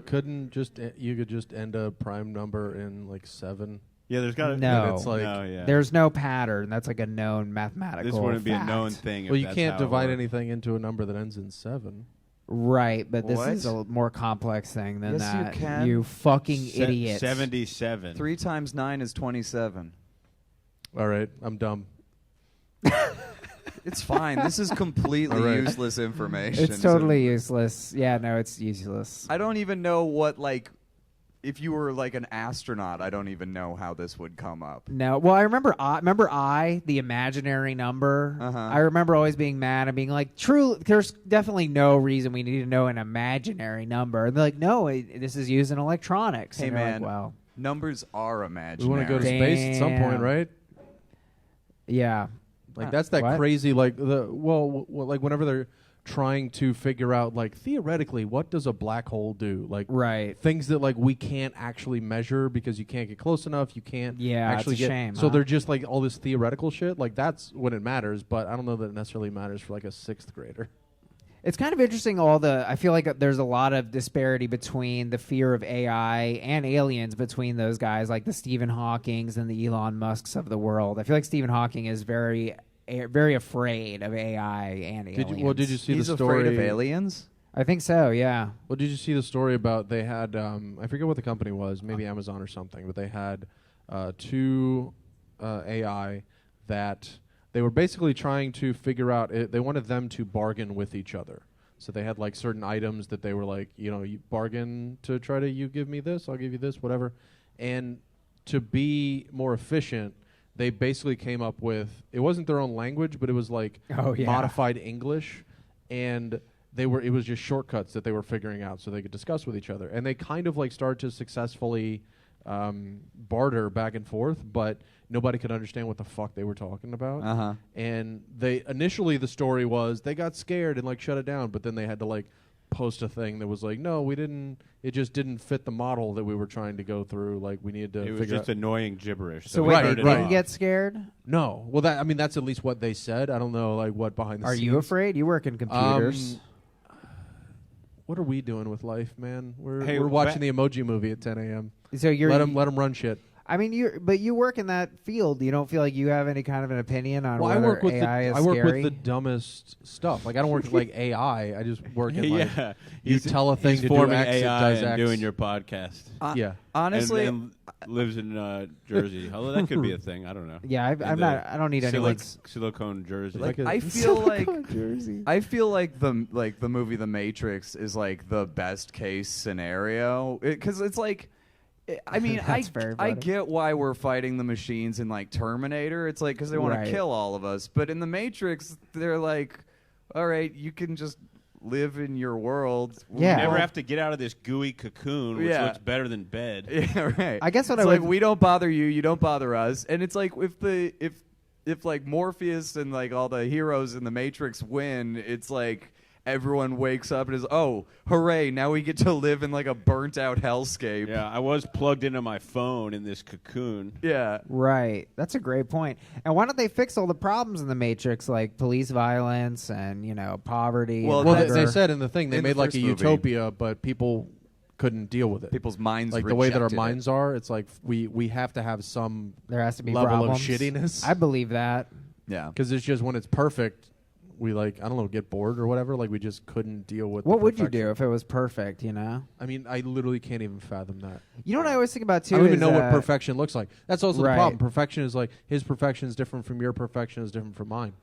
you could just end a prime number in like 7. Yeah, there's got to No. And it's like no, yeah. There's no pattern. That's like a known mathematical This wouldn't be a fact. known thing. well, if you that's can't how it divide worked. anything into a number that ends in 7. Right, but this What? is a more complex thing than Yes, you that. can. You fucking idiots. 77. 3 times 9 is 27. All right, I'm dumb. It's fine. This is completely All right. useless information. It's totally useless. Yeah, no, it's useless. I don't even know what, like, if you were like an astronaut, I don't even know how this would come up. No, well, I remember the imaginary number. Uh-huh. I remember always being mad and being like, "True, there's definitely no reason we need to know an imaginary number." And they're like, "No, this is used in electronics." Hey, And you're man. Like, wow, Numbers are We imaginary. want to go to space at some point, Damn. right? yeah, Like that's that What? crazy like like whenever they're trying to figure out like theoretically what does a black hole do, like right. things that like we can't actually measure because you can't get close enough, you can't Yeah, actually it's a get shame, so huh? they're just like all this theoretical shit, like that's when it matters, but I don't know that it necessarily matters for like a 6th grader. It's kind of interesting. I feel like there's a lot of disparity between the fear of AI and aliens between those guys, like the Stephen Hawkings and the Elon Musks of the world. I feel like Stephen Hawking is very very afraid of AI and aliens. Did you see He's the story? afraid of aliens? I think so. Yeah. Well, did you see the story about they had I forget what the company was, maybe Amazon or something, but they had two AI that they were basically trying to figure out. They wanted them to bargain with each other. So they had like certain items that they were like, you bargain to try to, you give me this, I'll give you this, whatever. And to be more efficient, they basically came up with, it wasn't their own language, but it was like modified English. And it was just shortcuts that they were figuring out so they could discuss with each other. And they kind of like started to successfully barter back and forth, but nobody could understand what the fuck they were talking about. And initially the story was they got scared and like shut it down, but then they had to like post a thing that was like, no, we didn't. It just didn't fit the model that we were trying to go through. Like we needed to figure out. It was just annoying gibberish. So wait, they didn't get scared? No. Well, that's at least what they said. I don't know like what behind the scenes. Are you afraid? You work in computers. What are we doing with life, man? We're watching the Emoji Movie at 10 a.m. So let them run shit. I mean, you work in that field. You don't feel like you have any kind of an opinion on whether I work with AI is I work scary? with the dumbest stuff. Like I don't work with like AI. I just work in like you he's tell a thing he's to do forming X, it AI does and X. doing your podcast. Yeah. Honestly, and lives in Jersey. Although that could be a thing. I don't know. Yeah, I don't need anyone's silicone Jersey. like I feel like I feel like the movie The Matrix is like the best case scenario because it's like. I mean, I get why we're fighting the machines in like Terminator. It's like because they want to kill all of us. But in the Matrix, they're like, all right, you can just live in your world. Yeah. You never have to get out of this gooey cocoon, which looks better than bed. Yeah, right. I guess it's like we don't bother you, you don't bother us, and it's like if like Morpheus and like all the heroes in the Matrix win, it's like. Everyone wakes up and is, oh, hooray, now we get to live in like a burnt out hellscape. Yeah, I was plugged into my phone in this cocoon. Yeah. Right. That's a great point. And why don't they fix all the problems in the Matrix, like police violence and, poverty? Well, they said in the thing, they in made the like first a movie. utopia, but people couldn't deal with it. People's minds like the way that our rejected minds are, it's like we have to have some there has to be level problems. of shittiness. I believe that. Yeah. Because it's just when it's perfect, we I don't know, get bored or whatever. Like we just couldn't deal with. What would you do if it was perfect? I mean, I literally can't even fathom that. You know what I always think about too? I don't even is, know what perfection looks like. That's also right. the problem. Perfection is like his perfection is different from your perfection is different from mine.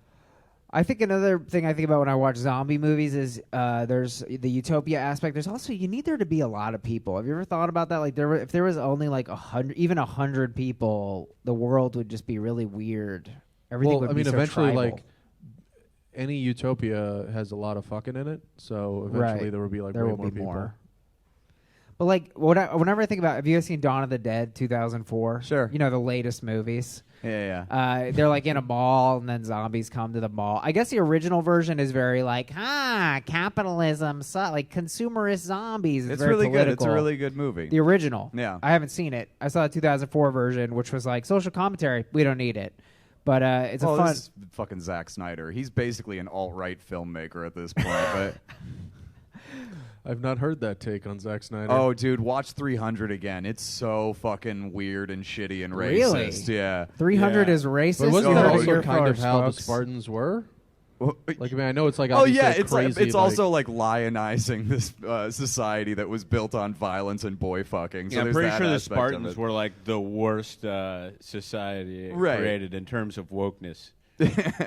I think another thing I think about when I watch zombie movies is there's the utopia aspect. There's also you need there to be a lot of people. Have you ever thought about that? Like if there was only like 100, even 100 people, the world would just be really weird. Everything would be so eventually, tribal. like any utopia has a lot of fucking in it. So eventually there will be like there way will more be people. more. But like whenever I think about, have you guys seen Dawn of the Dead 2004? Sure. You know, the latest movies. Yeah. They're like in a mall, and then zombies come to the mall. I guess the original version is very like, capitalism, like consumerist zombies. It's very really political. good. It's a really good movie. The original. Yeah. I haven't seen it. I saw the 2004 version, which was like social commentary. We don't need it. But it's a fun. This is fucking Zack Snyder. He's basically an alt-right filmmaker at this point. But I've not heard that take on Zack Snyder. oh, dude, watch 300 again. It's so fucking weird and shitty and Really? racist. Yeah. 300 is racist. But wasn't You that heard it also here kind of first, how folks. the Spartans were? Well, Like, I mean, I know it's like oh obviously yeah, a it's like, crazy, it's also like lionizing this society that was built on violence and boy fucking. So Yeah, I'm there's pretty that sure the aspect of Spartans it. were like the worst society Right. created in terms of wokeness.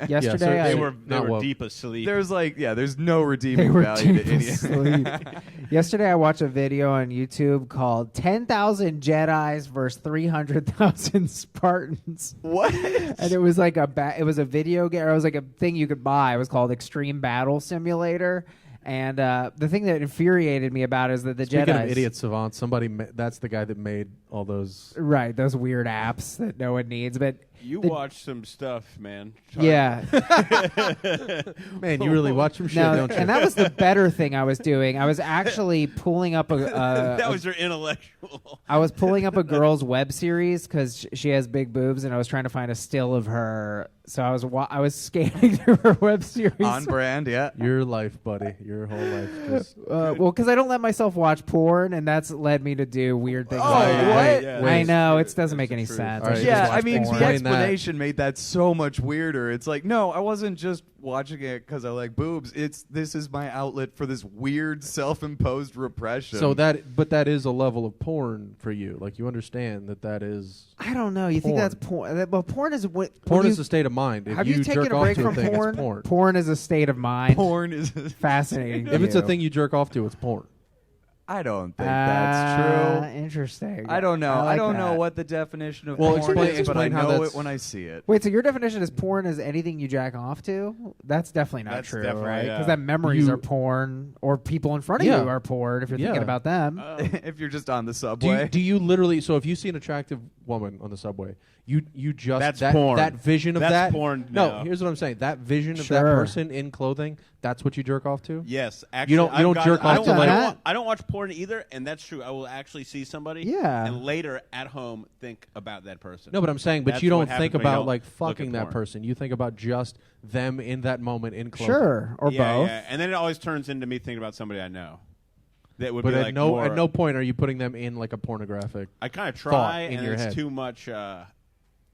Yesterday, Yeah, They so- were not woke. deep asleep. There's like there's no They redeeming were value to deep any. asleep. Yesterday, I watched a video on YouTube called 10,000 Jedis versus 300,000 Spartans. What? And it was like it was a video game. It was like a thing you could buy. It was called Extreme Battle Simulator. And the thing that infuriated me about it is that the Speaking Jedis, of idiot savant, that's the guy that made all those. right? Those weird apps that no one needs. But you the- watch some stuff, man. yeah, Man, you really watch some shit, no, don't you? and that was the better thing I was doing. I was actually pulling up that was your intellectual. I was pulling up a girl's web series because she has big boobs, and I was trying to find a still of her. So I was scanning through her web series. On brand, yeah. Your life, buddy. Your whole life. Just Well, because I don't let myself watch porn, and that's led me to do weird things. Oh, like that. what? Yeah, I that's know true. it doesn't make That's any true. sense. All right, should Yeah, just watch I mean, porn. the Explain explanation made that so much weirder. It's like, no, I wasn't just watching it because I like boobs. This is my outlet for this weird self-imposed repression. So but that is a level of porn for you. Like you understand that is. I don't know. You think porn. that's porn? Well, porn is what. Porn when is a state of mind. If have you taken jerk a off break to from a thing, porn? it's porn. Porn is a state of mind. porn is Fascinating. If it's a thing you jerk off to, it's porn. I don't think that's true. Interesting. I don't know. like I don't know that. what the definition of Well, porn is, but I explain how know that's- it when I see it. Wait, so your definition is porn is anything you jack off to? That's definitely not That's true, definitely, right? yeah. Because that memories You- are porn, or people in front of Yeah. you are porn if you're Yeah. thinking about them. If you're just on the Do subway. do you literally? So if you see an attractive woman on the subway, you just That's that, porn. that vision of That's that. porn No, now. here's what I'm saying. That vision of Sure. that person in clothing. That's what you jerk off to. Yes, actually, don't jerk off to, like- I don't watch porn either, and that's true. I will actually see somebody, Yeah. and later at home think about that person. No, but I'm saying, but That's you what don't happens think when you about don't like look at fucking that porn. person. You think about just them in that moment in clothing. Sure, or yeah, both. yeah. And then it always turns into me thinking about somebody I know. That would But be at like no more, at no point are you putting them in like a pornographic. I kind of thought try, in and your it's head. too much.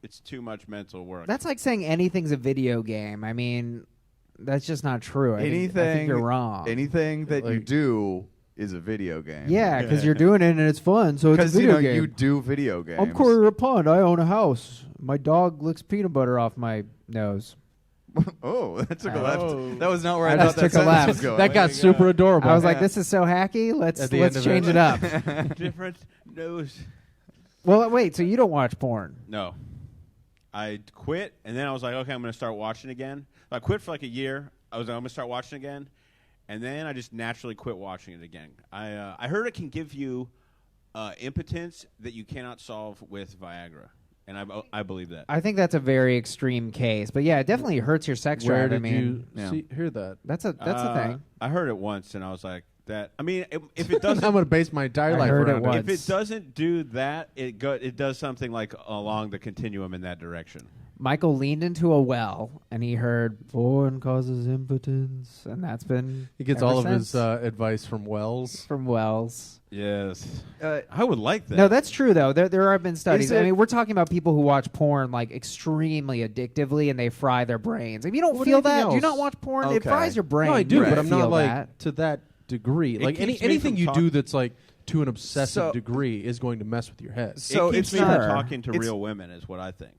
It's too much mental work. That's like saying anything's a video game. I mean, that's just not true. I think anything you're wrong. Anything that you Like- do is a video game. Yeah, because you're doing it and it's fun, so it's a Because video you know game. you do video games. I'm Corey Rapond. I own a house. My dog licks peanut butter off my nose. Oh, that took a Oh. left. That was not where I I, just thought that took a sentence left. was going. That got super adorable. I was like, Yeah. this is so hacky. Let's At the end of change it. it up. different nose. Well, wait. So you don't watch porn? No, I quit, and then I was like, okay, I'm going to start watching again. I quit for like a year. I was like, I'm going to start watching again, and then I just naturally quit watching it again. I heard it can give you impotence that you cannot solve with Viagra, and I believe that. I think that's a very extreme case, but yeah, it definitely hurts your sex Where drive. did I mean, you hear that? that's a thing. I heard it once, and I was like, that. I mean, if it doesn't, I'm going to base my entire I life heard it around once. if it doesn't do that, it does something like along the continuum in that direction. Michael leaned into a well and he heard porn causes impotence, and that's been He gets ever all of since. his advice from Wells. From Wells. Yes, I would like that. No, that's true though. There have been studies. Is it- I mean, we're talking about people who watch porn like extremely addictively, and they fry their brains. If you don't What feel anything that, do you else? not watch porn? It Okay. fries your brain. No, I do, You Right. but don't I'm not feel like that. to that degree. It Like keeps me anything from you talk- do that's like to an obsessive So- degree is going to mess with your head. So it keeps it's me not. from talking to it's- real women, is what I think.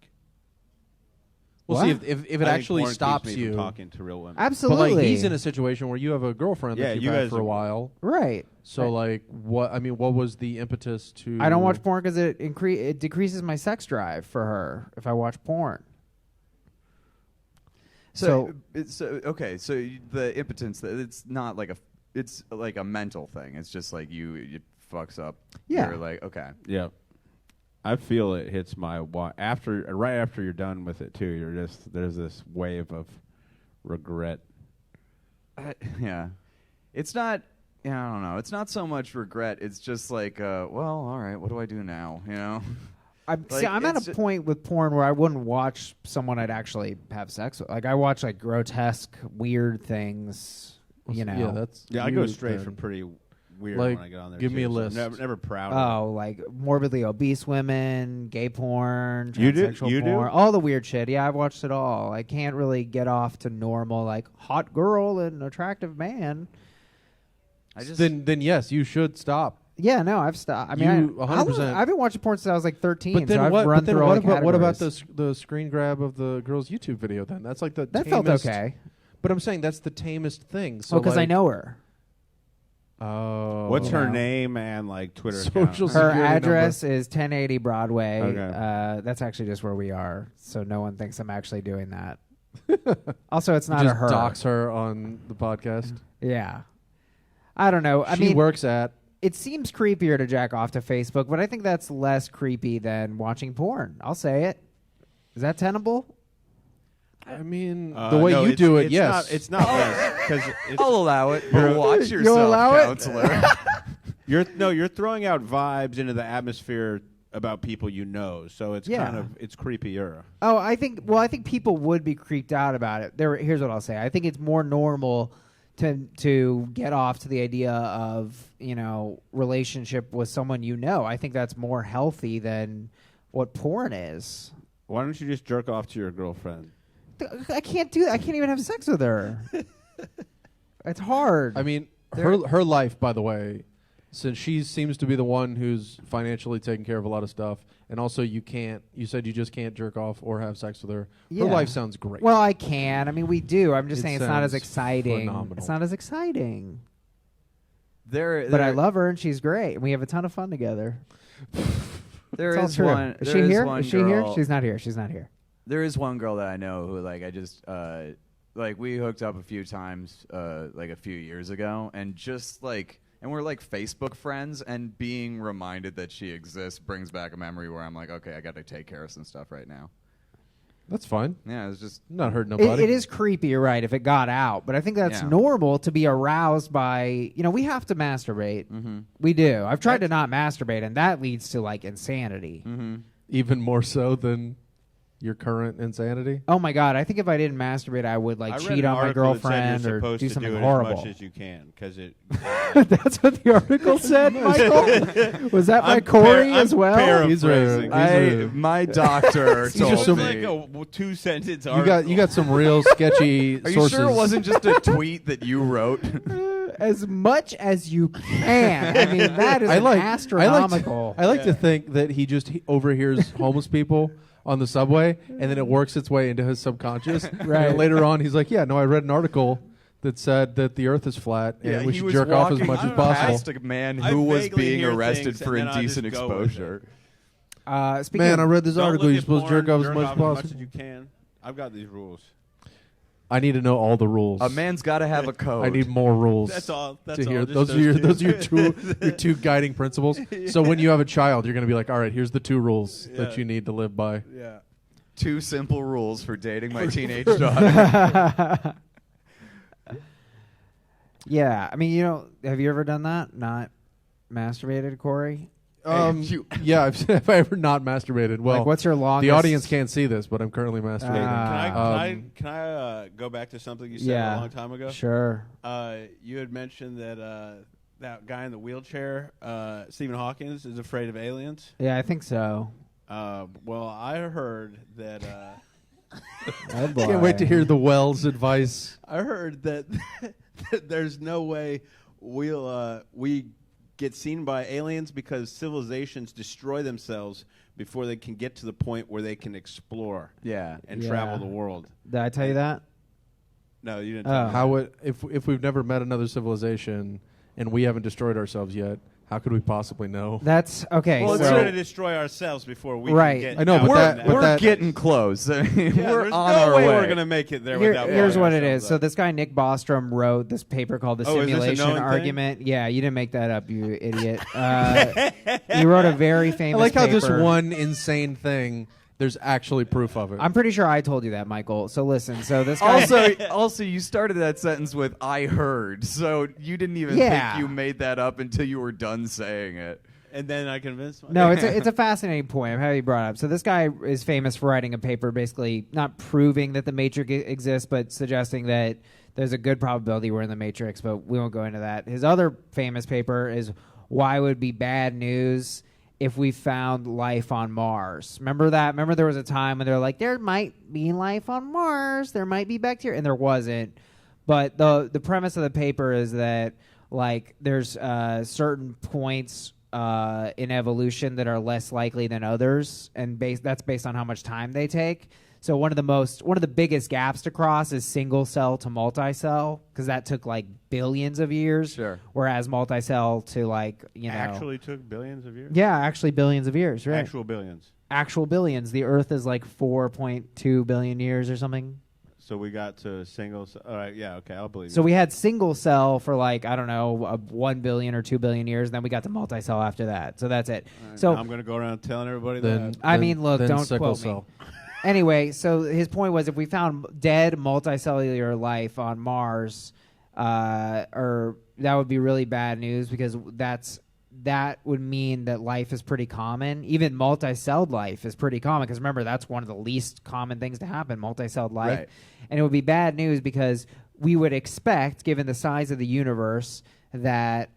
We'll What? see if it I think actually porn keeps stops me from you. talking to real women. But Absolutely. like he's in a situation where you have a girlfriend Yeah, that you've you had guys for a are- while. right. So like what? I mean, what was the impetus to? I don't watch porn because it decreases my sex drive for her if I watch porn. So it's okay. So the impotence. It's not like it's like a mental thing. It's just like it fucks up. Yeah. You're like, okay. Yeah, I feel it hits my right after you're done with it too. There's this wave of regret. Yeah. It's not. Yeah, I don't know. It's not so much regret. It's just like, well, all right. What do I do now? You know. I'm Like, at it's a ju- point with porn where I wouldn't watch someone I'd actually have sex with. Like I watch like grotesque, weird things. You know. Yeah, that's Yeah, I go you straight then. for pretty weird Like, when I get on there. give me too, a so list. Never proud. of Oh, like morbidly obese women, gay porn, You do? transsexual You do? porn, all the weird shit. Yeah, I've watched it all. I can't really get off to normal, like hot girl and attractive man. I just. Then yes, you should stop. Yeah, no, I've stopped. I mean, You I, 100%. I've been watching porn since I was like 13. But then so I've what? run But then through all what the about categories. the screen grab of the girl's YouTube video? Then that's like the That felt tamest- okay. But I'm saying that's the tamest thing. So Oh, because I like- know her. Oh, What's her No. name and like Twitter Social account? Her security address is 1080 Broadway. Okay. That's actually just where we are, so no one thinks I'm actually doing that. Also, it's You not a just her. dox her on the podcast. Yeah. I don't know. I She mean, works at. it seems creepier to jack off to Facebook, but I think that's less creepy than watching porn. I'll say it. Is that tenable? I mean, the way no, you do it, it's yes. Not, it's not because I'll allow it. But watch You'll yourself, allow it? counselor. you're throwing out vibes into the atmosphere about people you know, so it's Yeah. kind of it's creepier. Oh, I think people would be creeped out about it. Here's what I'll say. I think it's more normal to get off to the idea of, relationship with someone you know. I think that's more healthy than what porn is. Why don't you just jerk off to your girlfriend? I can't do that. I can't even have sex with her. It's hard. I mean, her life, by the way, since she seems to be the one who's financially taking care of a lot of stuff, and also you said you just can't jerk off or have sex with her. Yeah. Her life sounds great. Well, I can. I mean, we do. I'm just saying it's not as sounds exciting. phenomenal. It's not as exciting. There, But I love her, and she's great. And we have a ton of fun together. There It's all is true. one. Is there she here? one Is she here? girl- She's not here. She's not here. There is one girl that I know who, like, I just, like, we hooked up a few times, like, a few years ago, and just, like, and we're, like, Facebook friends, and being reminded that she exists brings back a memory where I'm like, okay, I got to take care of some stuff right now. That's fine. Yeah, it's just, Not hurting nobody. It is creepy, you're right, if it got out. But I think that's Yeah. normal to be aroused by, we have to masturbate. mm-hmm. We do. I've tried to not masturbate, and that leads to, like, insanity. Mm-hmm. Even more so than your current insanity. Oh, my God. I think if I didn't masturbate, I would, like, I read cheat an on my article that said girlfriend you're or supposed do to something do it horrible. as much as you can, because it. That's what the article said, Michael? Was that by Corey as well? Paraphrasing. My doctor These are told some- me. It's like a 2-sentence You article. got some real sketchy Are you sources. sure it wasn't just a tweet that you wrote? As much as you can. I mean, that is astronomical. I like to think that he overhears homeless people on the subway, and then it works its way into his subconscious. Right. And later on, he's like, "Yeah, no, I read an article that said that the Earth is flat, and we he should was jerk off as walking much as possible." past a man I who was vaguely being hear arrested things, for and then I just indecent go with exposure. Speaking Man, of, I read this Don't article. look You're at supposed to porn, jerk off as much as as possible. you can. I've got these rules. I need to know all the rules. A man's got to have a code. I need more rules. That's all. That's to all. hear. Just Those are your two. your two guiding principles. So when you have a child, you're going to be like, all right, here's the 2 rules that you need to live by. Yeah. 2 simple rules for dating my teenage daughter. yeah, I mean, have you ever done that? Not masturbated, Corey? Yeah, have I ever not masturbated? Well, Like, what's your longest? the audience can't see this, but I'm currently masturbating. Can I go back to something you said a long time ago? Sure. You had mentioned that that guy in the wheelchair, Stephen Hawking, is afraid of aliens. Yeah, I think so. Well, I heard that. Oh, boy. Can't wait to hear the Wells advice. I heard that, that there's no way we get seen by aliens because civilizations destroy themselves before they can get to the point where they can explore and travel the world. Did I tell you that? No, you didn't. Oh. Tell me. How if we've never met another civilization and we haven't destroyed ourselves yet, how could we possibly know? That's okay. Well, so, it's going to destroy ourselves before we Right. can get. I know, out but of that- that. but We're that- getting close. I mean, Yeah, we're there's on no our way way. we're going to make it there without. here's blowing what it ourselves is. So up. this guy Nick Bostrom wrote this paper called "The Oh, is this a Simulation known thing? Argument." Yeah, you didn't make that up, you idiot. He wrote a very I famous. like how paper. this one insane thing, there's actually proof of it. I'm pretty sure I told you that, Michael. So listen. So this guy. Also, you started that sentence with "I heard," so you didn't even Yeah. think you made that up until you were done saying it. And then I convinced myself. No, it's a fascinating point. I'm happy you brought it up. So this guy is famous for writing a paper basically not proving that the Matrix exists, but suggesting that there's a good probability we're in the Matrix, but we won't go into that. His other famous paper is why would it be bad news if we found life on Mars. Remember that? Remember there was a time when they were like, there might be life on Mars, there might be bacteria, and there wasn't. But the premise of the paper is that like there's certain points in evolution that are less likely than others, and that's based on how much time they take. So one of the biggest gaps to cross is single cell to multi-cell, because that took like billions of years. Sure. Whereas multi-cell to Actually took billions of years. yeah, actually billions of years, right? Actual billions. The Earth is like 4.2 billion years or something. So we got to single. All right. Yeah. Okay. I'll believe. So we had single cell for like, I don't know, 1 billion or 2 billion years, and then we got to multi-cell after that. So that's it. Right, so I'm going to go around telling everybody Then- that. I mean, look, then don't sickle quote cell. me. Anyway, so his point was if we found dead multicellular life on Mars, or that would be really bad news, because that would mean that life is pretty common. Even multi-celled life is pretty common, because remember, that's one of the least common things to happen, multi-celled life. Right. And it would be bad news because we would expect, given the size of the universe, that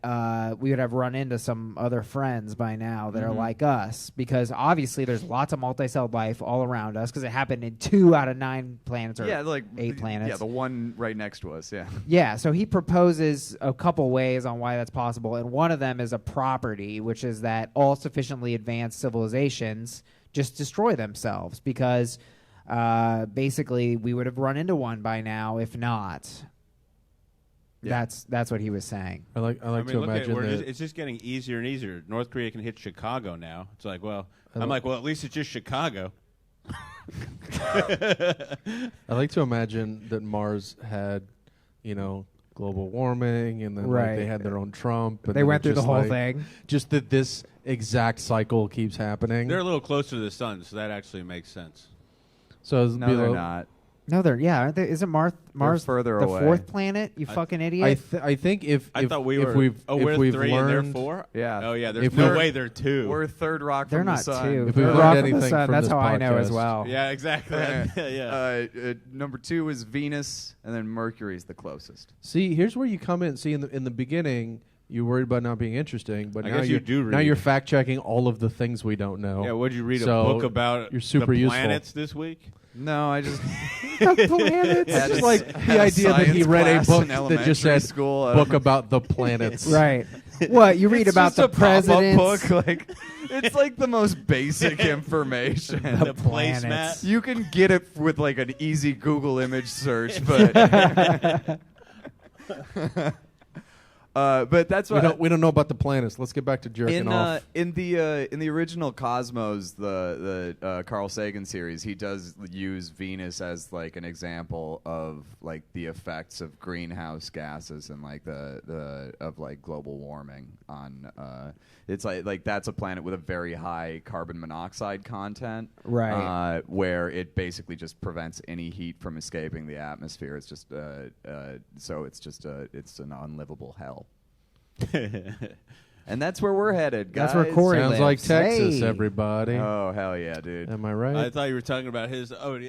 we would have run into some other friends by now that are like us, because obviously there's lots of multi-celled life all around us because it happened in 2 out of 9 planets, or 8 planets. Yeah, the one right next to us. Yeah. Yeah, so he proposes a couple ways on why that's possible, and one of them is a property, which is that all sufficiently advanced civilizations just destroy themselves because basically we would have run into one by now if not. Yeah. That's what he was saying. I like I mean, to look at imagine it, that. it's just getting easier and easier. North Korea can hit Chicago now. It's like, well, I I'm like, well, at least it's just Chicago. I like to imagine that Mars had, global warming, and then Right. they had their own Trump. And They then went it through the just, whole like, thing. Just that this exact cycle keeps happening. They're a little closer to the sun, so that actually makes sense. So it'd No, be they're like- not. No, isn't Isn't Mars further the away. 4th planet? You fucking idiot. I think I thought we were. we've 3 and they're learned 4. Yeah. Oh yeah. There's If no we're- way they're 2. We're third rock They're from not the sun. 2. If we They're learned rock from the anything sun. from That's this how I know as podcast- well. Yeah, exactly. yeah. Number 2 is Venus, and then Mercury is the closest. See, here's where you come in. See, in the beginning, you worried about not being interesting, but I now guess you do now read. you're fact checking all of the things we don't know. Yeah. What'd you read So a book about? you're super the useful. planets this week? No, I just The planets. had Just a- like had the a idea that he science read a class book in that just elementary said school. book about the planets. Right. What, you read It's about just the a pop-up presidents? book. Like, it's like the most basic information. The planets. placemat. You can get it with like an easy Google image search, but but that's what We don't know about the planets. Let's get back to jerking off. in the original Cosmos, the Carl Sagan series, he does use Venus as like an example of like the effects of greenhouse gases and like the of like global warming on. It's like that's a planet with a very high carbon monoxide content, Right. where it basically just prevents any heat from escaping the atmosphere. It's just so it's an unlivable hell. And that's where we're headed, guys. That's where Corey Sounds lives. like Texas, Hey. everybody. Oh hell yeah, dude! Am I right? I thought you were talking about his. Oh,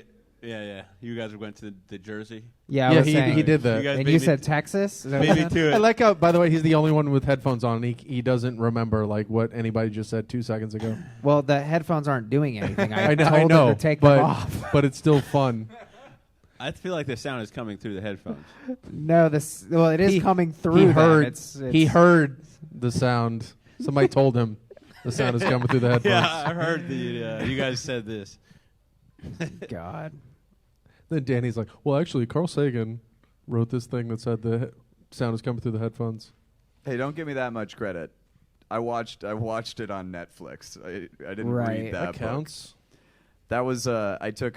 yeah. You guys went to the Jersey. Yeah, I yeah, was he saying. did that. You guys And beat you me said Texas? Is that what Beat you me said? to it. I like how, by the way, he's the only one with headphones on. He doesn't remember like what anybody just said 2 seconds ago. Well, the headphones aren't doing anything. I know, told them to take but, them off. but it's still fun. I feel like the sound is coming through the headphones. No, it is coming through. He them. heard. It's He heard the sound. Somebody told him the sound is coming through the headphones. Yeah, I heard you guys said this. God. Then Danny's like, "Well, actually, Carl Sagan wrote this thing that said the sound is coming through the headphones." Hey, don't give me that much credit. I watched it on Netflix. I didn't Right. read that. That book. counts. That was I took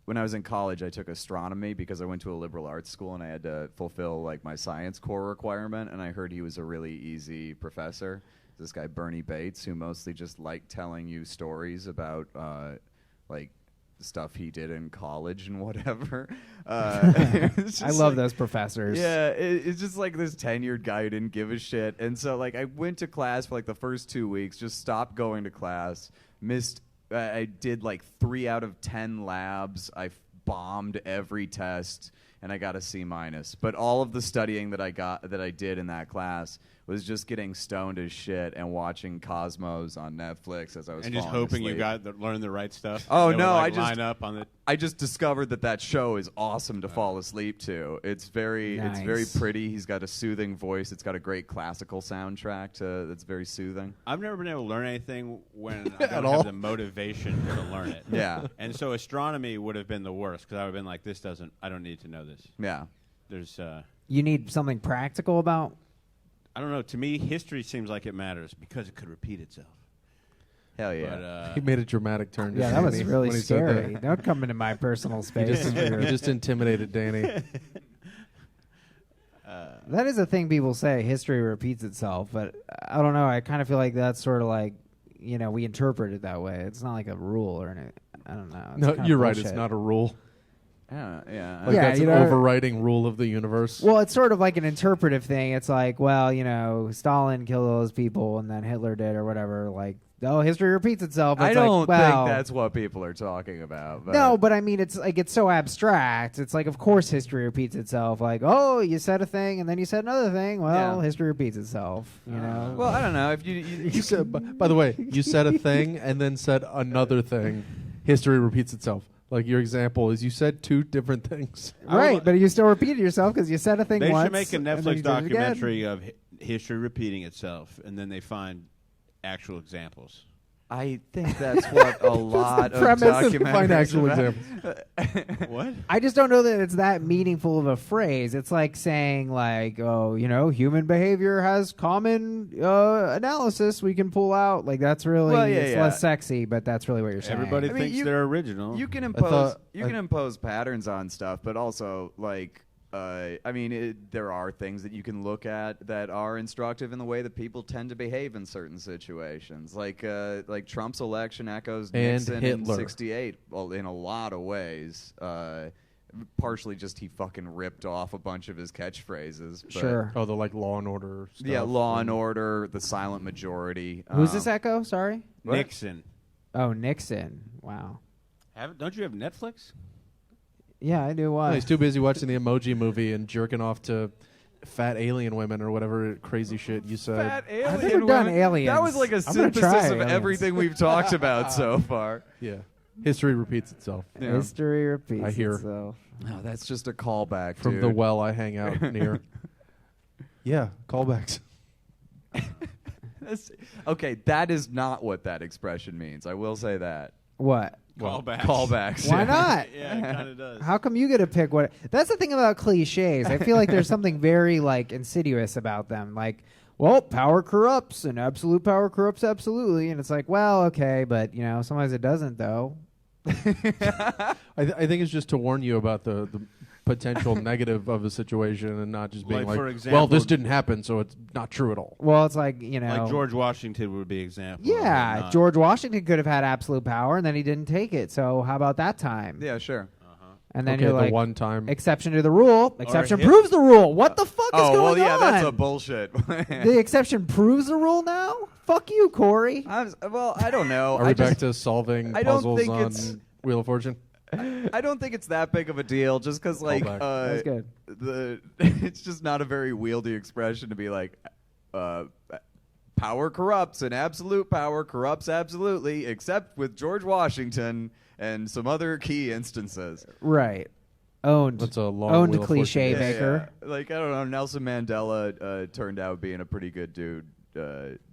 when I was in college. I took astronomy because I went to a liberal arts school and I had to fulfill like my science core requirement. And I heard he was a really easy professor. This guy Bernie Bates, who mostly just liked telling you stories about like stuff he did in college and whatever. It's I just love like- those professors. Yeah, it's just like this tenured guy who didn't give a shit. And so like I went to class for like the first 2 weeks, just stopped going to class, missed. I did like 3 out of 10 labs. I bombed every test, and I got a C minus. But all of the studying that I did in that class was just getting stoned as shit and watching Cosmos on Netflix as I was And just falling hoping you asleep. learned the right stuff. Oh, They would, no, like, I just- line up on the. I just discovered that show is awesome to fall asleep to. It's very Nice. pretty. He's got a soothing voice. It's got a great classical soundtrack that's very soothing. I've never been able to learn anything when I At don't all? have the motivation to learn it. Yeah. And so astronomy would have been the worst because I would have been like, I don't need to know this. Yeah. There's, You need something practical about. I don't know. To me, history seems like it matters because it could repeat itself. Hell yeah. But, He made a dramatic turn. Yeah, didn't that was he, really when he said scary. that? Don't come into my personal He space. just intimidated Danny. That is a thing people say. History repeats itself, but I don't know. I kind of feel like that's sort of like, we interpret it that way. It's not like a rule or anything. I don't know. It's No, kinda you're right. bullshit. It's not a rule. Yeah. Like Yeah, that's you an know- overriding rule of the universe. Well, it's sort of like an interpretive thing. It's like, well, Stalin killed all those people, and then Hitler did, or whatever. Like, oh, history repeats itself. It's I don't like, well, think that's what people are talking about. But no, but I mean, it's like it's so abstract. It's like, of course, history repeats itself. Like, oh, you said a thing and then you said another thing. Well, Yeah. history repeats itself. You know. well, I don't know if you You said, by the way, you said a thing and then said another thing. History repeats itself. Like your example is you said two different things. Right, but you still repeated yourself because you said a thing They once. should make a and then you Netflix did it again. documentary of history repeating itself, and then they find actual examples. I think that's what a lot of premise of documentaries Find actual about. examples. What? I just don't know that it's that meaningful of a phrase. It's like saying, like, oh, you know, human behavior has common analysis we can pull out. Like, that's really Well, yeah, it's yeah. less sexy, but that's really what you're saying. Everybody I mean, thinks you- they're original. You can thought- impose patterns on stuff, but also like I mean, there are things that you can look at that are instructive in the way that people tend to behave in certain situations. Like Trump's election echoes And Nixon in Hitler. '68, well, in a lot of ways. Partially just he fucking ripped off a bunch of his catchphrases. but- Sure. Oh, the like Law and Order stuff. Yeah, Law and Order, the silent majority. Who's this echo? Sorry. What? Nixon. Oh, Nixon. Wow. Don't you have Netflix? Yeah, I do. No, Why? he's too busy watching the Emoji Movie and jerking off to fat alien women or whatever crazy shit you said. Fat alien I've never done women. aliens. That was like a I'm gonna try synthesis of aliens. everything we've talked about so far. Yeah. History repeats itself. Yeah. History repeats I hear. itself. No, that's just a callback From dude. the well I hang out near. Yeah, callbacks. Okay, that is not what that expression means. I will say that. What? Callbacks. Callbacks. Why yeah. not? Yeah, it kind of does. How come you get to pick what? That's the thing about cliches. I feel like there's something very like insidious about them. Like, well, power corrupts, and absolute power corrupts absolutely. And it's like, well, okay, but you know, sometimes it doesn't, though. I think it's just to warn you about the potential negative of a situation and not just being Like, like, for well, example- this didn't happen, so it's not true at all. Well, it's like, you know, Like George Washington would be an example. of it, yeah, not- George Washington could have had absolute power, and then he didn't take it. So how about that time? Yeah, sure. And then Okay, you're the like, one time. exception to the rule. Exception Hit- proves the rule. What the fuck is Oh, going well, yeah, on? that's a bullshit. The exception proves the rule now? Fuck you, Corey. Well, I don't know. Are we back to solving I don't puzzles think on it's- Wheel of Fortune? I don't think it's that big of a deal, just because like Callback. That's good. it's just not a very wieldy expression to be like power corrupts and absolute power corrupts absolutely, except with George Washington and some other key instances. Right. Owned. That's a long Owned Wheel of cliche Fortune. maker. Yeah. Like I don't know, Nelson Mandela turned out being a pretty good dude,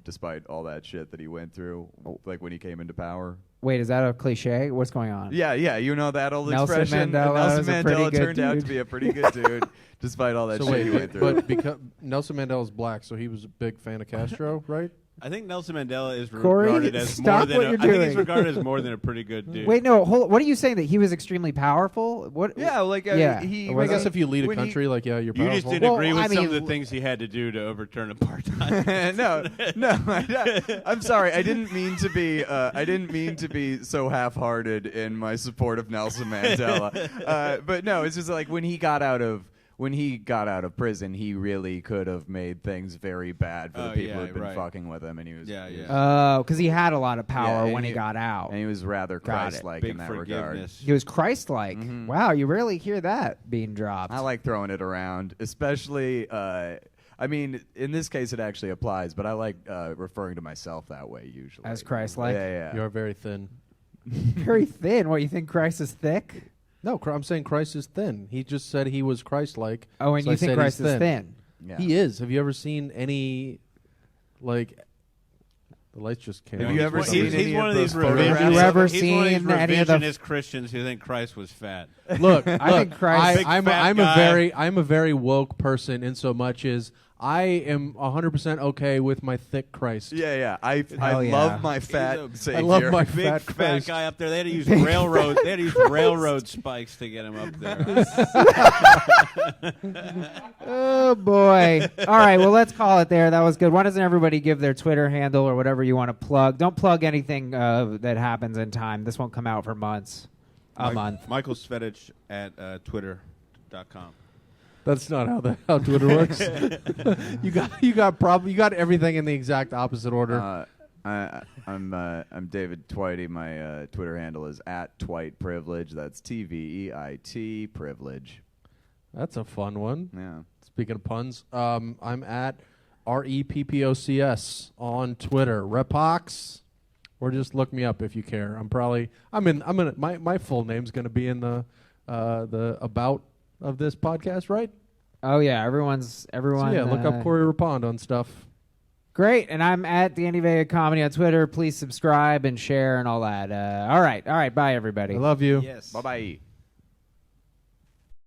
despite all that shit that he went through, like when he came into power. Wait, is that a cliche? What's going on? Yeah, you know that old Nelson expression. Mandela Nelson is a pretty Mandela good turned out dude. to be a pretty good dude, despite all that So shit wait, he went through. but because Nelson Mandela's black, so he was a big fan of Castro, right? I think Nelson Mandela is Corey, regarded as stop more than what a, you're I think doing. he's regarded as more than a pretty good dude. Wait, no. What are you saying? That he was extremely powerful? What? yeah, like Yeah. he. Well, I guess if you lead a when he- country, like yeah, you're You powerful. just didn't Well, agree with I some of mean, the things he had to do to overturn apartheid. no, I'm sorry. I didn't mean to be. I didn't mean to be so half-hearted in my support of Nelson Mandela. But no, it's just like when he got out of prison, he really could have made things very bad for the Oh, people yeah, who'd been right. fucking with him, and he was Yeah, yeah. Oh, because he had a lot of power and when he got out. and he was rather Got it. Christ-like Big in that regard. forgiveness. He was Christ-like. Wow, you rarely hear that being dropped. I like throwing it around, especially. I mean, in this case, it actually applies, but I like referring to myself that way usually. As Christ-like? Yeah. You're very thin. Very thin. What, you think Christ is thick? No, I'm saying Christ is thin. He just said he was Christ-like. Oh, and so you I think said Christ he's is thin? Yeah. He is. Have you ever seen any, like, the lights just came Have on you for ever some seen reason. any He's one of of these those photographs? Have you ever he's one of these seen any of the revisionist Christians who think Christ was fat. Look, I think Christ- Big I'm fat a guy. I'm a very woke person in so much as I am 100% okay with my thick Christ. Yeah. I Hell yeah. love my fat He's a- savior. I love my Big fat fat Christ. guy up there. They had to use railroad spikes to get him up there. Oh, boy. All right, well, let's call it there. That was good. Why doesn't everybody give their Twitter handle or whatever you want to plug? Don't plug anything that happens in time. This won't come out for months. A month. Michael Svedich at twitter.com. That's not how Twitter works. you got everything in the exact opposite order. I'm David Twitey. My Twitter handle is @TwitePrivilege. That's TVEIT privilege. That's a fun one. Yeah. Speaking of puns, I'm at REPPOCS on Twitter. Repox, or just look me up if you care. My full name's gonna be in the about of this podcast, right? Oh yeah, everyone. So yeah, look up Corey Rapond on stuff. Great, and I'm at Danny Vega Comedy on Twitter. Please subscribe and share and all that. All right. Bye, everybody. I love you. Yes. Bye-bye.